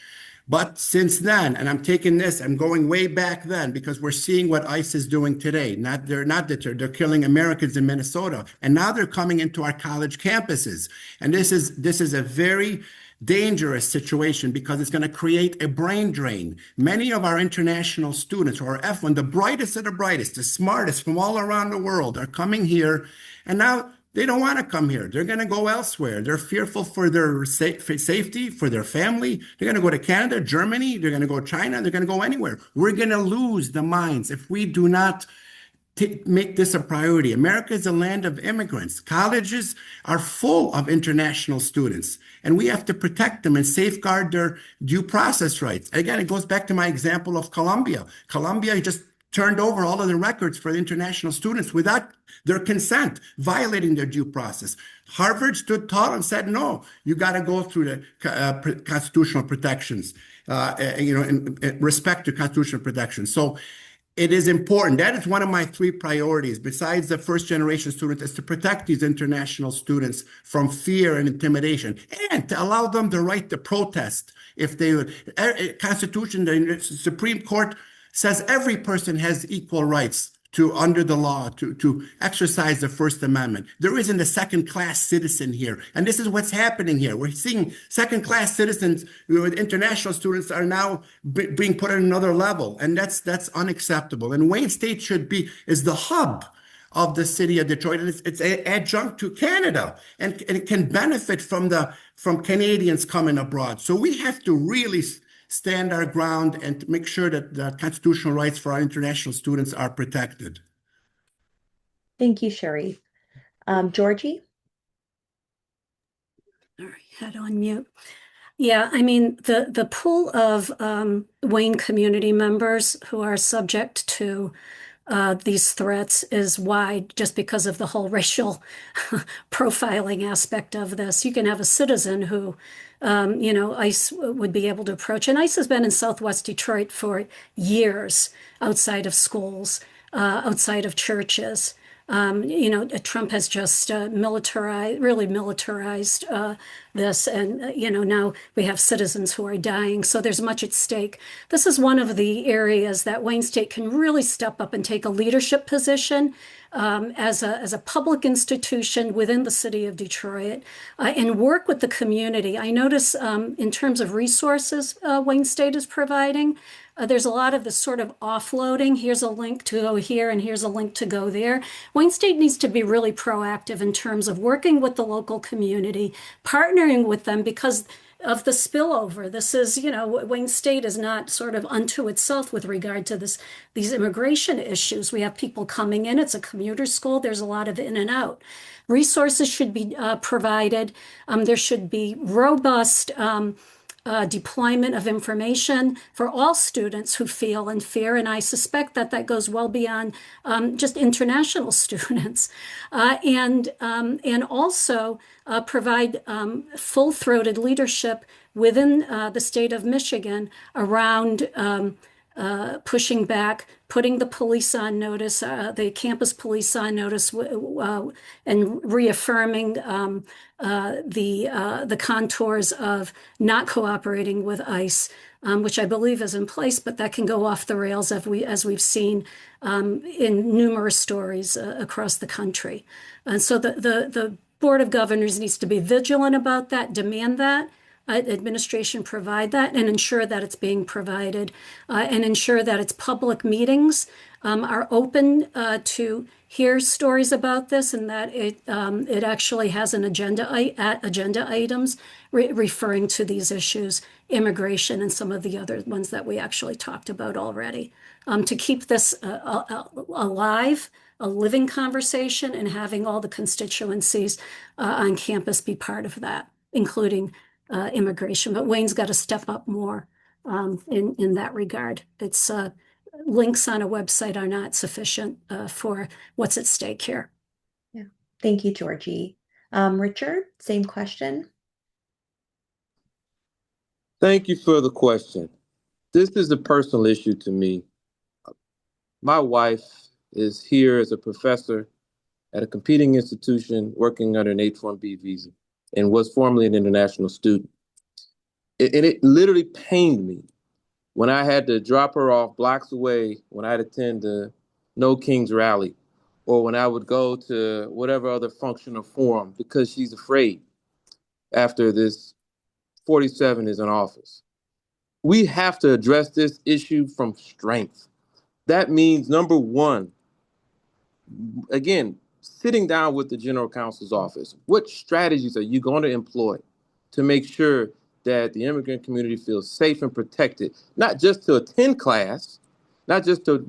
But since then, and I'm going way back then, because we're seeing what ICE is doing today. They're not deterred. They're killing Americans in Minnesota, and now they're coming into our college campuses. And this is a very dangerous situation, because it's going to create a brain drain. Many of our international students, or our F1, the brightest of the brightest, the smartest from all around the world, are coming here, and now they don't want to come here. They're going to go elsewhere. They're fearful for their safety, for their family. They're going to go to Canada, Germany. They're going to go to China. They're going to go anywhere. We're going to lose the minds if we do not make this a priority. America is a land of immigrants. Colleges are full of international students, and we have to protect them and safeguard their due process rights. Again, it goes back to my example of Columbia. Columbia just turned over all of the records for the international students without their consent, violating their due process. Harvard stood tall and said, no, you got to go through the constitutional protections, in respect to constitutional protections. So it is important. That is one of my 3 priorities, besides the first generation students, is to protect these international students from fear and intimidation, and to allow them the right to protest if they would. Constitution, the Supreme Court says every person has equal rights under the law to exercise the First Amendment. There isn't a second-class citizen here. And this is what's happening here. We're seeing second-class citizens with international students are now being put at another level. And that's unacceptable. And Wayne State is the hub of the city of Detroit. And it's an adjunct to Canada, and it can benefit from Canadians coming abroad. So we have to really stand our ground and make sure that the constitutional rights for our international students are protected. Thank you, Sharif. Georgie? All right, had on mute. Yeah, I mean, the pool of Wayne community members who are subject to these threats is wide, just because of the whole racial profiling aspect of this. You can have a citizen who, ICE would be able to approach. And ICE has been in Southwest Detroit for years, outside of schools, outside of churches. Trump has just really militarized this, and now we have citizens who are dying. So there's much at stake. This is one of the areas that Wayne State can really step up and take a leadership position as a public institution within the city of Detroit and work with the community. I notice in terms of resources Wayne State is providing, there's a lot of this sort of offloading. Here's a link to go here and here's a link to go there. Wayne State needs to be really proactive in terms of working with the local community, partnering with them because of the spillover. This is, Wayne State is not sort of unto itself with regard to these immigration issues. We have people coming in. It's a commuter school. There's a lot of in and out. Resources should be provided. There should be robust deployment of information for all students who feel in fear. And I suspect that that goes well beyond just international students. And also provide full-throated leadership within the state of Michigan around pushing back, putting the police on notice, the campus police on notice, and reaffirming the contours of not cooperating with ICE, which I believe is in place, but that can go off the rails as we've seen in numerous stories across the country. And so the Board of Governors needs to be vigilant about that, demand that. Administration provide that and ensure that it's being provided and ensure that its public meetings are open to hear stories about this and that it actually has an agenda items referring to these issues, immigration and some of the other ones that we actually talked about already, to keep this alive, a living conversation, and having all the constituencies on campus be part of that, including immigration. But Wayne's got to step up more in that regard. It's links on a website are not sufficient for what's at stake here. Yeah. Thank you, Georgie. Richard, same question. Thank you for the question. This is a personal issue to me. My wife is here as a professor at a competing institution working under an H-1B visa and was formerly an international student. And it literally pained me when I had to drop her off blocks away when I'd attend the No Kings rally or when I would go to whatever other function or forum because she's afraid after this 47 is in office. We have to address this issue from strength. That means, number one, again, sitting down with the general counsel's office. What strategies are you going to employ to make sure that the immigrant community feels safe and protected, not just to attend class, not just to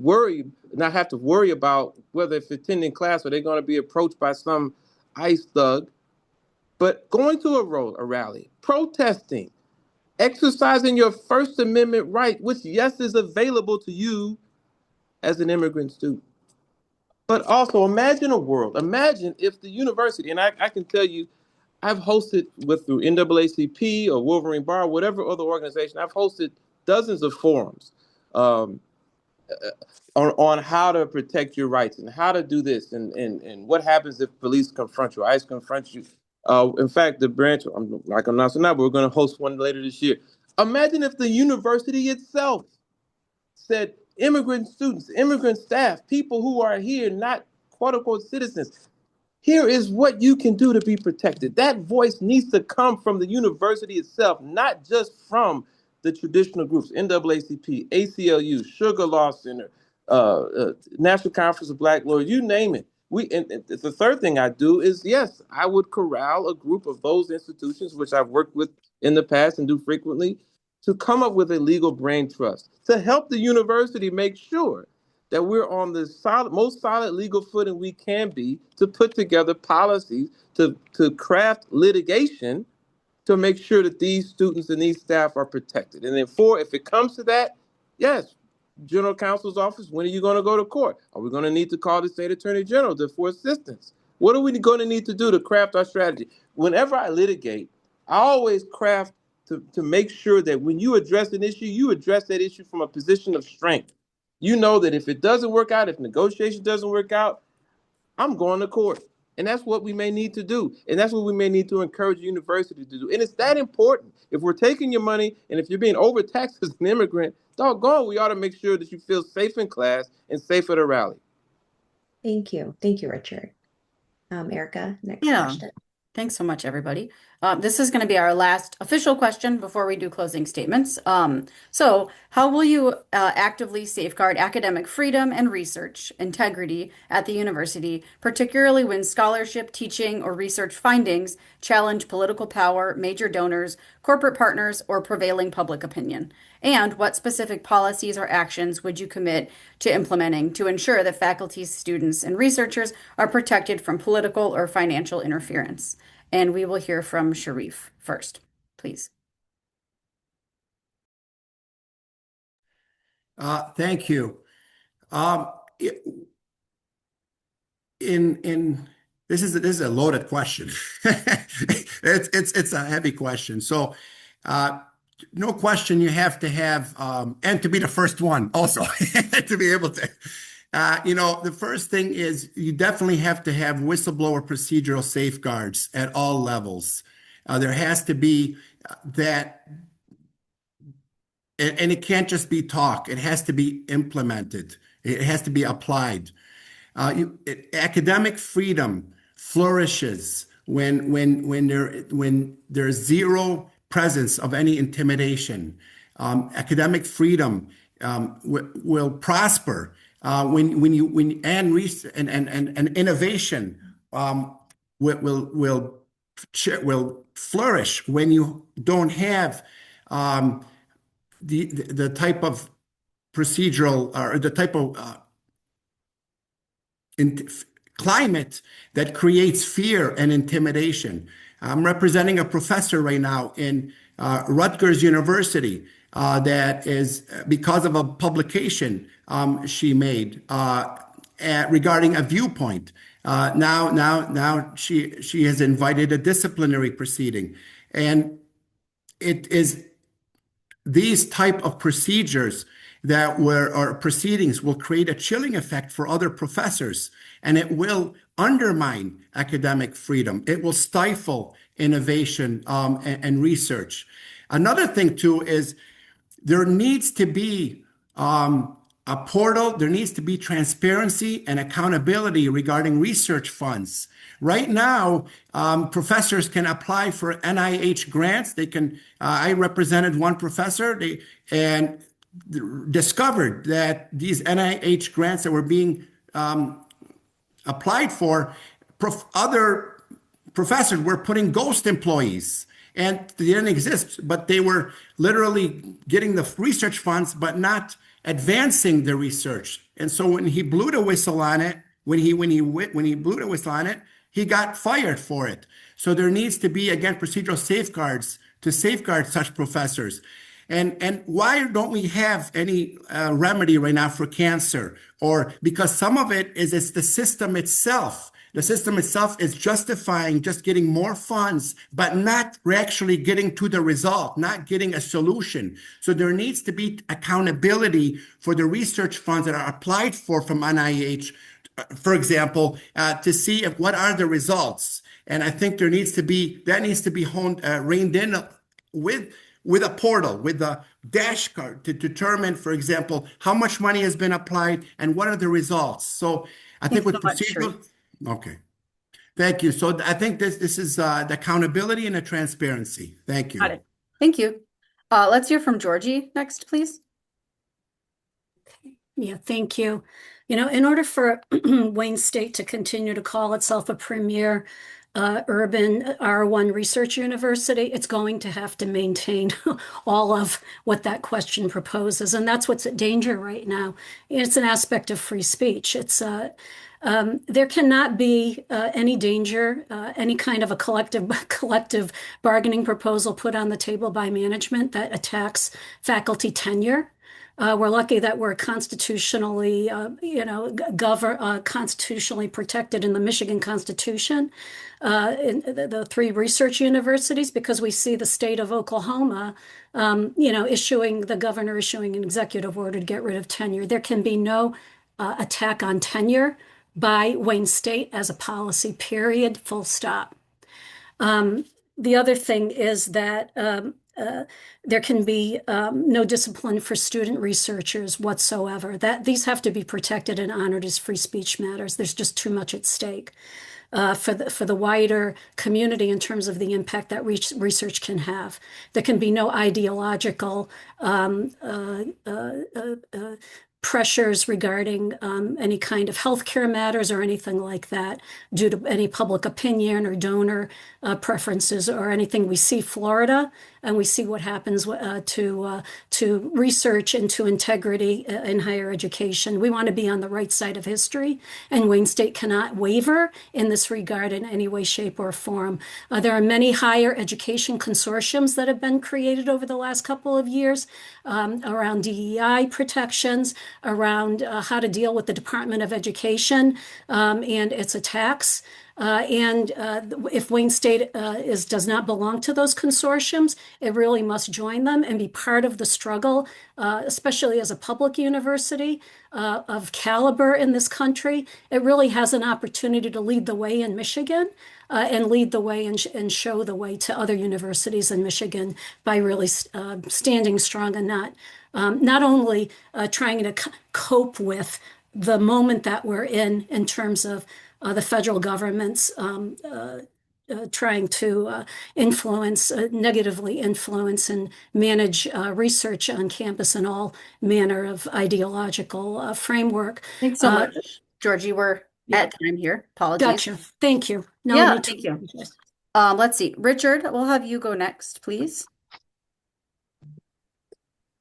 not have to worry about whether if attending class, are they going to be approached by some ICE thug, but going to a rally, protesting, exercising your First Amendment right, which, yes, is available to you as an immigrant student. But also imagine if the university, and I can tell you, I've hosted through NAACP or Wolverine Bar, whatever other organization, I've hosted dozens of forums on how to protect your rights and how to do this and what happens if police confront you, ICE confronts you. In fact, the branch, I'm not announcing now, but we're going to host one later this year. Imagine if the university itself said, immigrant students, immigrant staff, people who are here, not quote unquote citizens, here is what you can do to be protected. That voice needs to come from the university itself, not just from the traditional groups, NAACP, ACLU, Sugar Law Center, National Conference of Black Lawyers, you name it. And the third thing I do is, yes, I would corral a group of those institutions, which I've worked with in the past and do frequently, to come up with a legal brain trust to help the university make sure that we're on the most solid legal footing we can be to put together policies to craft litigation to make sure that these students and these staff are protected. And then if it comes to that, yes, General Counsel's office, when are you going to go to court? Are we going to need to call the state attorney general for assistance? What are we going to need to do to craft our strategy? Whenever I litigate, I always craft to make sure that when you address an issue, you address that issue from a position of strength. You know that if it doesn't work out, if negotiation doesn't work out, I'm going to court. And that's what we may need to do. And that's what we may need to encourage the university to do. And it's that important. If we're taking your money and if you're being overtaxed as an immigrant, doggone, we ought to make sure that you feel safe in class and safe at a rally. Thank you, Richard. Erica, next Yeah. question. Thanks so much, everybody. This is going to be our last official question before we do closing statements. So, how will you actively safeguard academic freedom and research integrity at the university, particularly when scholarship, teaching, or research findings challenge political power, major donors, corporate partners, or prevailing public opinion? And what specific policies or actions would you commit to implementing to ensure that faculty, students, and researchers are protected from political or financial interference? And we will hear from Sharif first, please. Thank you. In this is a loaded question. It's a heavy question. So, no question, you have to have and to be the first one also to be able to. The first thing is you definitely have to have whistleblower procedural safeguards at all levels. There has to be that, and it can't just be talk. It has to be implemented. It has to be applied. Academic freedom flourishes when there's zero presence of any intimidation. Academic freedom will prosper and innovation will flourish when you don't have the type of procedural or the type of climate that creates fear and intimidation. I'm representing a professor right now in Rutgers University that is because of a publication she made regarding a viewpoint. Now she has invited a disciplinary proceeding, and it is these type of procedures or proceedings will create a chilling effect for other professors, and it will undermine academic freedom. It will stifle innovation and research. Another thing too is there needs to be a portal. There needs to be transparency and accountability regarding research funds. Right now, professors can apply for NIH grants. They can. I represented one professor, and discovered that these NIH grants that were being applied for, other professors were putting ghost employees, and they didn't exist, but they were literally getting the research funds, but not advancing the research. And so when he blew the whistle on it, when he blew the whistle on it, he got fired for it. So there needs to be, again, procedural safeguards to safeguard such professors. And why don't we have any remedy right now for cancer? Or because some of it's the system itself. The system itself is justifying just getting more funds, but not actually getting to the result, not getting a solution. So there needs to be accountability for the research funds that are applied for from NIH, for example, to see what are the results. And I think that needs to be reined in with a portal, with a dash card to determine, for example, how much money has been applied and what are the results. So I think with procedural. Okay. Thank you. So I think this is the accountability and the transparency. Thank you. Got it. Thank you. Let's hear from Georgie next, please. Yeah, thank you. In order for Wayne State to continue to call itself a premier urban R1 research university, it's going to have to maintain all of what that question proposes. And that's what's at danger right now. It's an aspect of free speech. There cannot be any danger, any kind of a collective bargaining proposal put on the table by management that attacks faculty tenure. We're lucky that we're constitutionally, constitutionally protected in the Michigan Constitution, in the three research universities, because we see the state of Oklahoma, the governor issuing an executive order to get rid of tenure. There can be no attack on tenure by Wayne State as a policy, period, full stop. The other thing is that there can be no discipline for student researchers whatsoever. These have to be protected and honored as free speech matters. There's just too much at stake for the wider community in terms of the impact that research can have. There can be no ideological pressures regarding any kind of healthcare matters or anything like that due to any public opinion or donor preferences or anything. We see Florida and we see what happens to research and to integrity in higher education. We want to be on the right side of history, and Wayne State cannot waver in this regard in any way, shape, or form. There are many higher education consortiums that have been created over the last couple of years around DEI protections, around how to deal with the Department of Education and its attacks. If Wayne State does not belong to those consortiums, it really must join them and be part of the struggle, especially as a public university of caliber in this country. It really has an opportunity to lead the way in Michigan and lead the way and show the way to other universities in Michigan by really standing strong and not only trying to cope with the moment that we're in terms of the federal government's trying to negatively influence and manage research on campus and all manner of ideological framework. Thanks so much, Georgie. We're at time here. Apologies. Gotcha. Thank you. No, yeah, thank you. Let's see. Richard, we'll have you go next, please.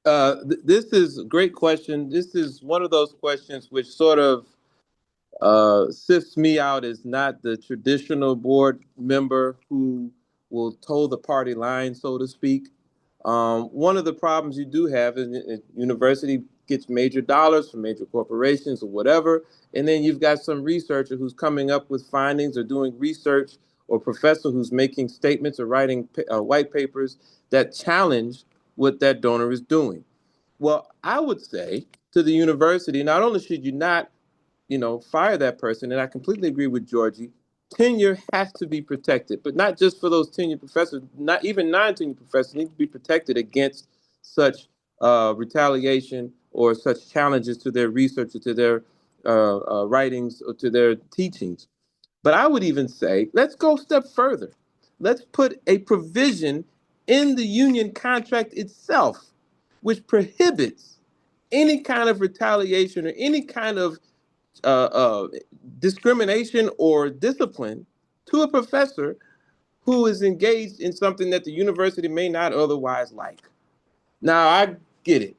This is a great question. This is one of those questions which sort of sifts me out as not the traditional board member who will toe the party line, so to speak. One of the problems you do have is university gets major dollars from major corporations or whatever, and then you've got some researcher who's coming up with findings or doing research, or professor who's making statements or writing white papers that challenge what that donor is doing. Well, I would say to the university, not only should you not fire that person, and I completely agree with Georgie, tenure has to be protected, but not just for those tenured professors, not even non-tenured professors need to be protected against such retaliation or such challenges to their research or to their writings or to their teachings. But I would even say, let's go a step further. Let's put a provision in the union contract itself, which prohibits any kind of retaliation or any kind of discrimination or discipline to a professor who is engaged in something that the university may not otherwise like. Now, I get it.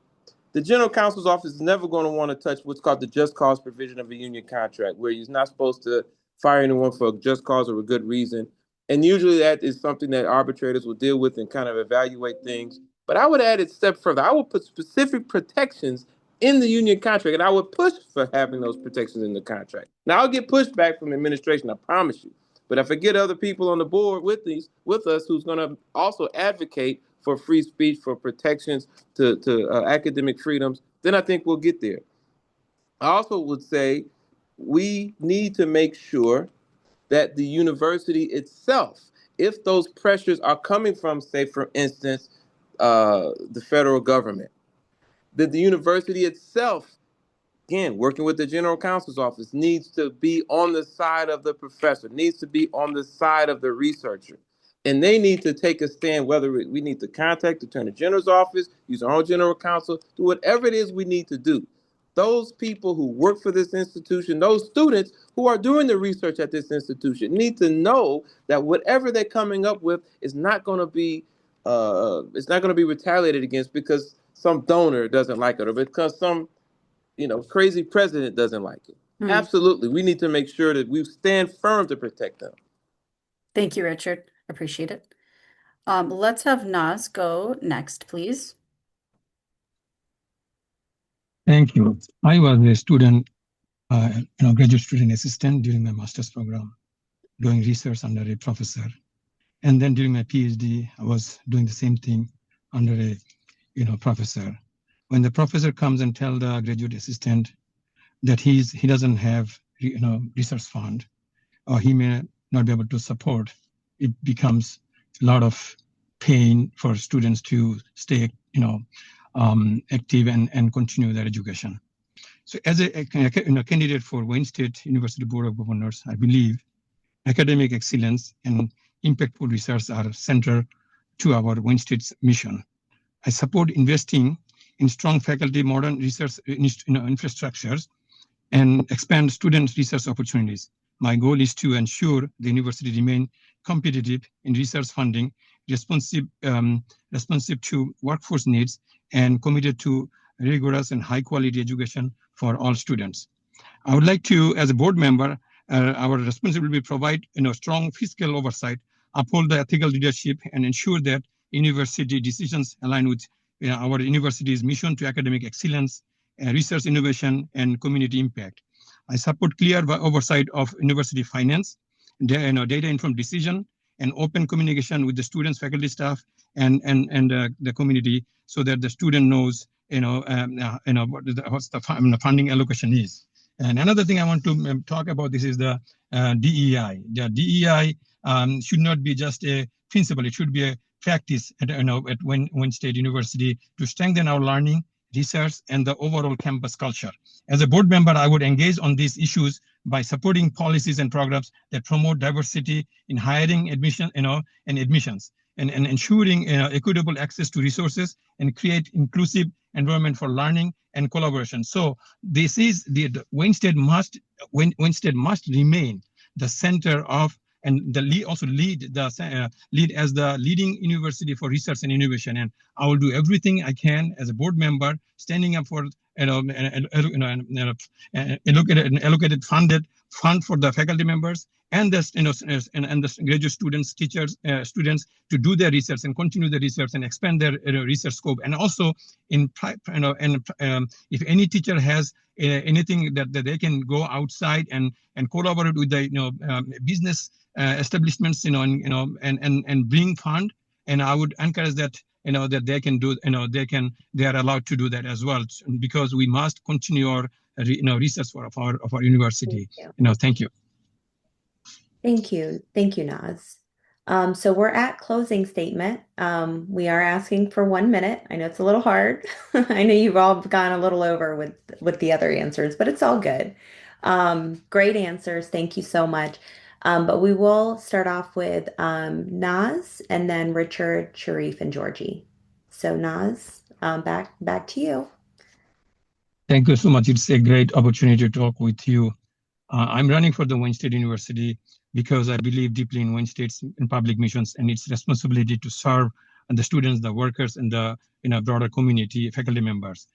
The general counsel's office is never going to want to touch what's called the just cause provision of a union contract, where you're not supposed to fire anyone for a just cause or a good reason. And usually that is something that arbitrators will deal with and kind of evaluate things. But I would add it a step further. I would put specific protections in the union contract, and I would push for having those protections in the contract. Now, I'll get pushback from the administration, I promise you. But if I get other people on the board with us who's going to also advocate for free speech, for protections to academic freedoms, then I think we'll get there. I also would say we need to make sure that the university itself, if those pressures are coming from, say, for instance, the federal government, that the university itself, again, working with the general counsel's office, needs to be on the side of the professor, needs to be on the side of the researcher. And they need to take a stand, whether we need to contact the Attorney General's office, use our own general counsel, do whatever it is we need to do. Those people who work for this institution, those students who are doing the research at this institution, need to know that whatever they're coming up with is not going to be retaliated against because some donor doesn't like it or because some crazy president doesn't like it. Mm-hmm. Absolutely. We need to make sure that we stand firm to protect them. Thank you, Richard. Appreciate it. Let's have Naz go next, please. Thank you. I was a student, graduate student assistant during my master's program, doing research under a professor. And then during my PhD, I was doing the same thing under a professor. When the professor comes and tells the graduate assistant that he doesn't have research fund, or he may not be able to support, it becomes a lot of paying for students to stay, active and continue their education. So as a candidate for Wayne State University Board of Governors, I believe academic excellence and impactful research are central to our Wayne State's mission. I support investing in strong faculty, modern research infrastructures, and expand student research opportunities. My goal is to ensure the university remain competitive in research funding, responsive to workforce needs, and committed to rigorous and high quality education for all students. I would like to, as a board member, our responsibility to provide strong fiscal oversight, uphold the ethical leadership, and ensure that university decisions align with our university's mission to academic excellence, research innovation, and community impact. I support clear oversight of university finance, data-informed decision, and open communication with the students, faculty, staff, and the community, so that the student knows what the funding allocation is. And another thing I want to talk about this is the DEI. The DEI should not be just a principle; it should be a practice at Wayne State University to strengthen our learning, research, and the overall campus culture. As a board member, I would engage on these issues by supporting policies and programs that promote diversity in hiring, admissions, and ensuring equitable access to resources and create inclusive environment for learning and collaboration. So this is Wayne State must remain the center of and also lead as the leading university for research and innovation. And I will do everything I can as a board member, standing up for allocated fund for the faculty members and the graduate students, teachers, students to do their research and continue the research and expand their research scope. And also, if any teacher has anything that they can go outside and collaborate with the business establishments, and bring fund. And I would encourage that that they can do, they are allowed to do that as well, because we must continue our research of our university. Thank you. Thank you, Naz. So we're at closing statement. We are asking for 1 minute. I know it's a little hard. I know you've all gone a little over with the other answers, but it's all good. Great answers. Thank you so much. But we will start off with Naz, and then Richard, Sharif, and Georgie. So Naz, back to you. Thank you so much. It's a great opportunity to talk with you. I'm running for the Wayne State University because I believe deeply in Wayne State's public missions and its responsibility to serve the students, the workers, and the broader community, faculty members.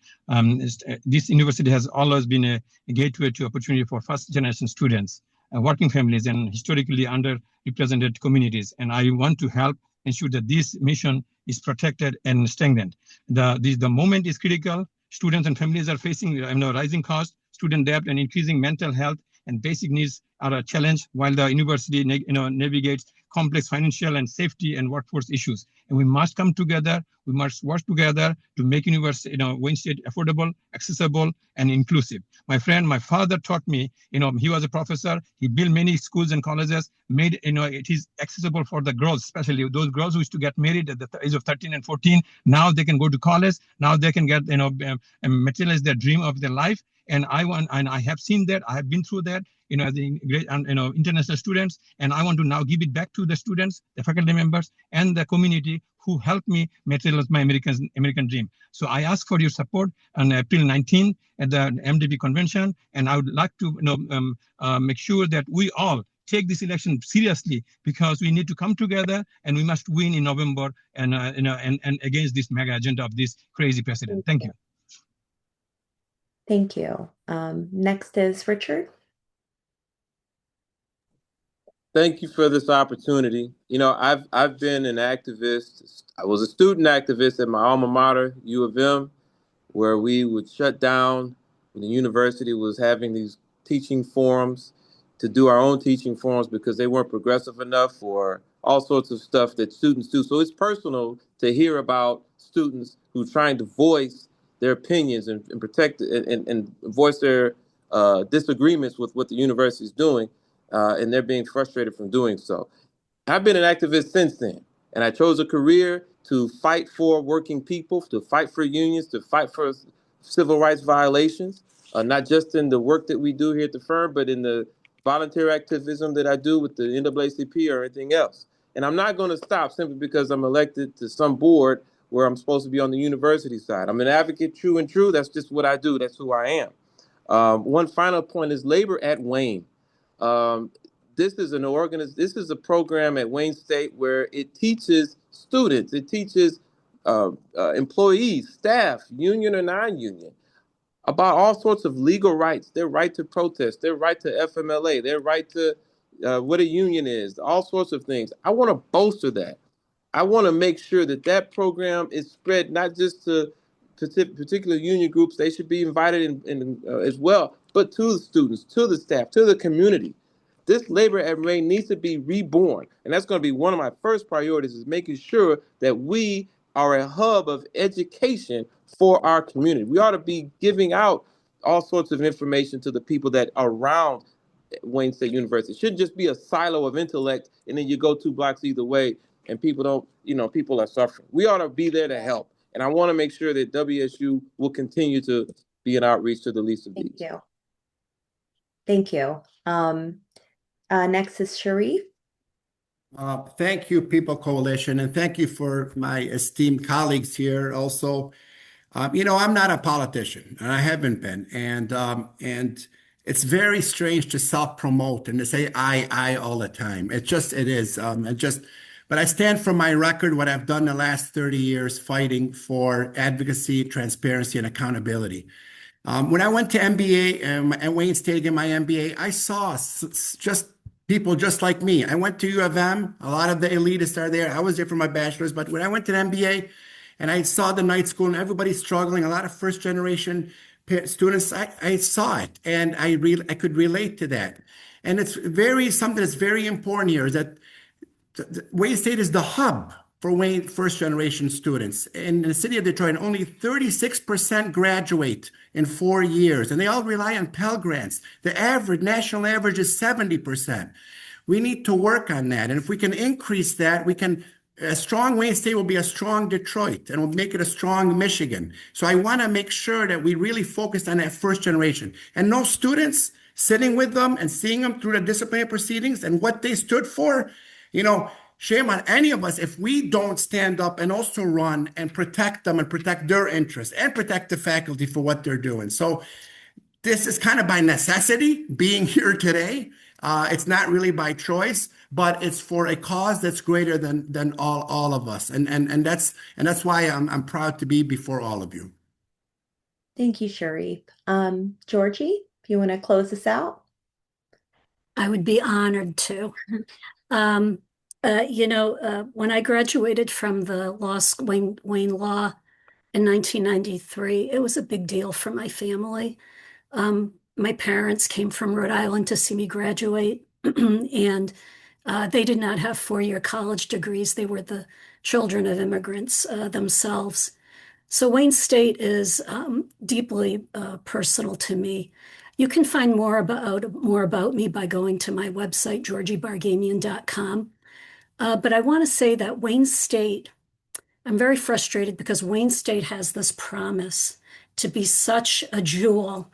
This university has always been a gateway to opportunity for first-generation students, working families, and historically underrepresented communities. And I want to help ensure that this mission is protected and strengthened. The moment is critical. Students and families are facing rising costs, student debt, and increasing mental health and basic needs are a challenge, while the university navigates complex financial and safety and workforce issues. And we must come together. We must work together to make university, Wayne State affordable, accessible, and inclusive. My father taught me, he was a professor. He built many schools and colleges, made, it is accessible for the girls, especially those girls who used to get married at the age of 13 and 14. Now they can go to college. Now they can get, materialize their dream of their life. And I have seen that. I have been through that, as a great, international students. And I want to now give it back to the students, the faculty members, and the community who helped me materialize my American dream. So I ask for your support on April 19 at the MDB convention. And I would like to, make sure that we all take this election seriously, because we need to come together and we must win in November and against this mega agenda of this crazy president. Thank you. Thank you. Next is Richard. Thank you for this opportunity. I've been an activist. I was a student activist at my alma mater, U of M, where we would shut down when the university was having these teaching forums to do our own teaching forums because they weren't progressive enough, or all sorts of stuff that students do. So it's personal to hear about students who are trying to voice their opinions and protect and voice their disagreements with what the university is doing, and they're being frustrated from doing so. I've been an activist since then. And I chose a career to fight for working people, to fight for unions, to fight for civil rights violations, not just in the work that we do here at the firm, but in the volunteer activism that I do with the NAACP or anything else. And I'm not going to stop simply because I'm elected to some board where I'm supposed to be on the university side. I'm an advocate, true and true. That's just what I do. That's who I am. One final point is labor at Wayne. Um, this is This is a program at Wayne State where it teaches students, it teaches employees, staff, union or non-union, about all sorts of legal rights, their right to protest, their right to FMLA, their right to what a union is, all sorts of things. I want to bolster that. I want to make sure that that program is spread not just to particular union groups. They should be invited as well, but to the students, to the staff, to the community. This labor at Wayne needs to be reborn, and that's going to be one of my first priorities: is making sure that we are a hub of education for our community. We ought to be giving out all sorts of information to the people that are around Wayne State University. It shouldn't just be a silo of intellect, and then you go 2 blocks either way, and people don't, people are suffering. We ought to be there to help. And I want to make sure that WSU will continue to be an outreach to the least of these. Thank you. Thank you. Next is Sharif. Thank you, People Coalition, and thank you for my esteemed colleagues here also. I'm not a politician, and I haven't been, and it's very strange to self-promote and to say I all the time. It is. But I stand for my record, what I've done the last 30 years fighting for advocacy, transparency, and accountability. When I went to MBA at Wayne State in my MBA, I saw just people just like me. I went to U of M. A lot of the elitists are there. I was there for my bachelor's, but when I went to the MBA and I saw the night school and everybody struggling, a lot of first generation students, I saw it and I could relate to that. And it's something that's very important here is that Wayne State is the hub for Wayne first generation students. In the city of Detroit, only 36% graduate in 4 years, and they all rely on Pell Grants. The national average is 70%. We need to work on that. And if we can increase that, a strong Wayne State will be a strong Detroit and will make it a strong Michigan. So I want to make sure that we really focus on that first generation. And those students, sitting with them and seeing them through the disciplinary proceedings and what they stood for, shame on any of us if we don't stand up and also run and protect them and protect their interests and protect the faculty for what they're doing. So this is kind of by necessity being here today. It's not really by choice, but it's for a cause that's greater than all of us. And that's why I'm proud to be before all of you. Thank you, Sharif. Georgie, if you want to close this out. I would be honored to. When I graduated from the Wayne Law in 1993, it was a big deal for my family. My parents came from Rhode Island to see me graduate, and they did not have 4-year college degrees. They were the children of immigrants themselves. So Wayne State is deeply personal to me. You can find more about me by going to my website, georgiebargamian.com. But I want to say that Wayne State, I'm very frustrated because Wayne State has this promise to be such a jewel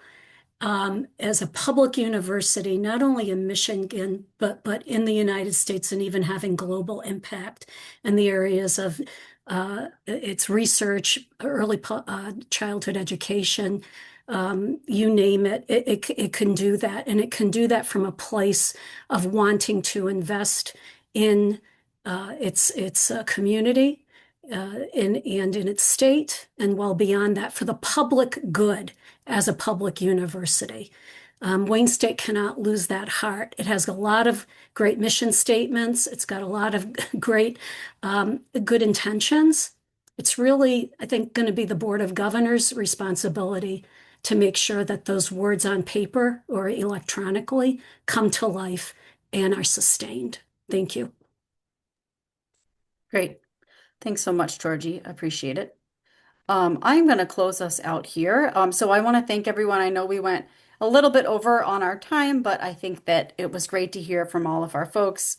as a public university, not only in Michigan, but in the United States, and even having global impact in the areas of its research, early childhood education, you name it, it can do that. And it can do that from a place of wanting to invest in its community and in its state, and well beyond that, for the public good as a public university. Wayne State cannot lose that heart. It has a lot of great mission statements. It's got a lot of great good intentions. It's really, I think, going to be the Board of Governors' responsibility to make sure that those words on paper or electronically come to life and are sustained. Thank you. Great. Thanks so much, Georgie. I appreciate it. I'm going to close us out here. So I want to thank everyone. I know we went a little bit over on our time, but I think that it was great to hear from all of our folks.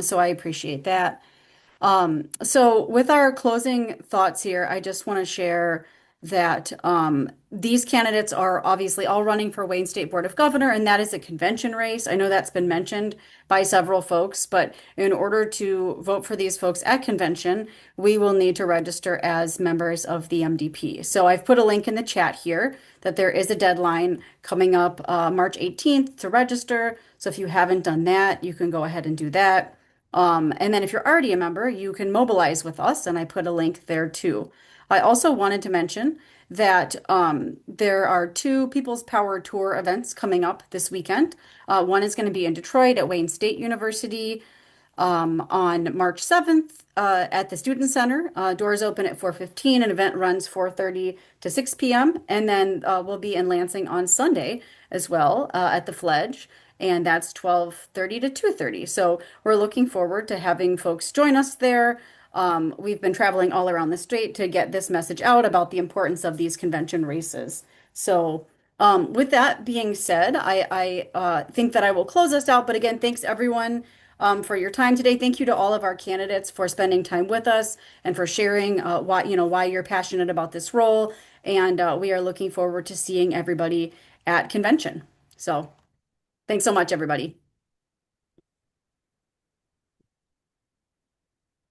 So I appreciate that. So with our closing thoughts here, I just want to share that these candidates are obviously all running for Wayne State Board of Governor, and that is a convention race. I know that's been mentioned by several folks, but in order to vote for these folks at convention, we will need to register as members of the MDP. So I've put a link in the chat here that there is a deadline coming up March 18th to register. So if you haven't done that, you can go ahead and do that. And then if you're already a member, you can mobilize with us, and I put a link there too. I also wanted to mention that there are two People's Power Tour events coming up this weekend. One is going to be in Detroit at Wayne State University on March 7th at the Student Center. Doors open at 4:15. An event runs 4:30 to 6 p.m. And then we'll be in Lansing on Sunday as well at the Fledge. And that's 12:30 to 2:30. So we're looking forward to having folks join us there. We've been traveling all around the state to get this message out about the importance of these convention races. So with that being said, I think that I will close us out. But again, thanks everyone for your time today. Thank you to all of our candidates for spending time with us and for sharing why you're passionate about this role. And we are looking forward to seeing everybody at convention. So thanks so much, everybody.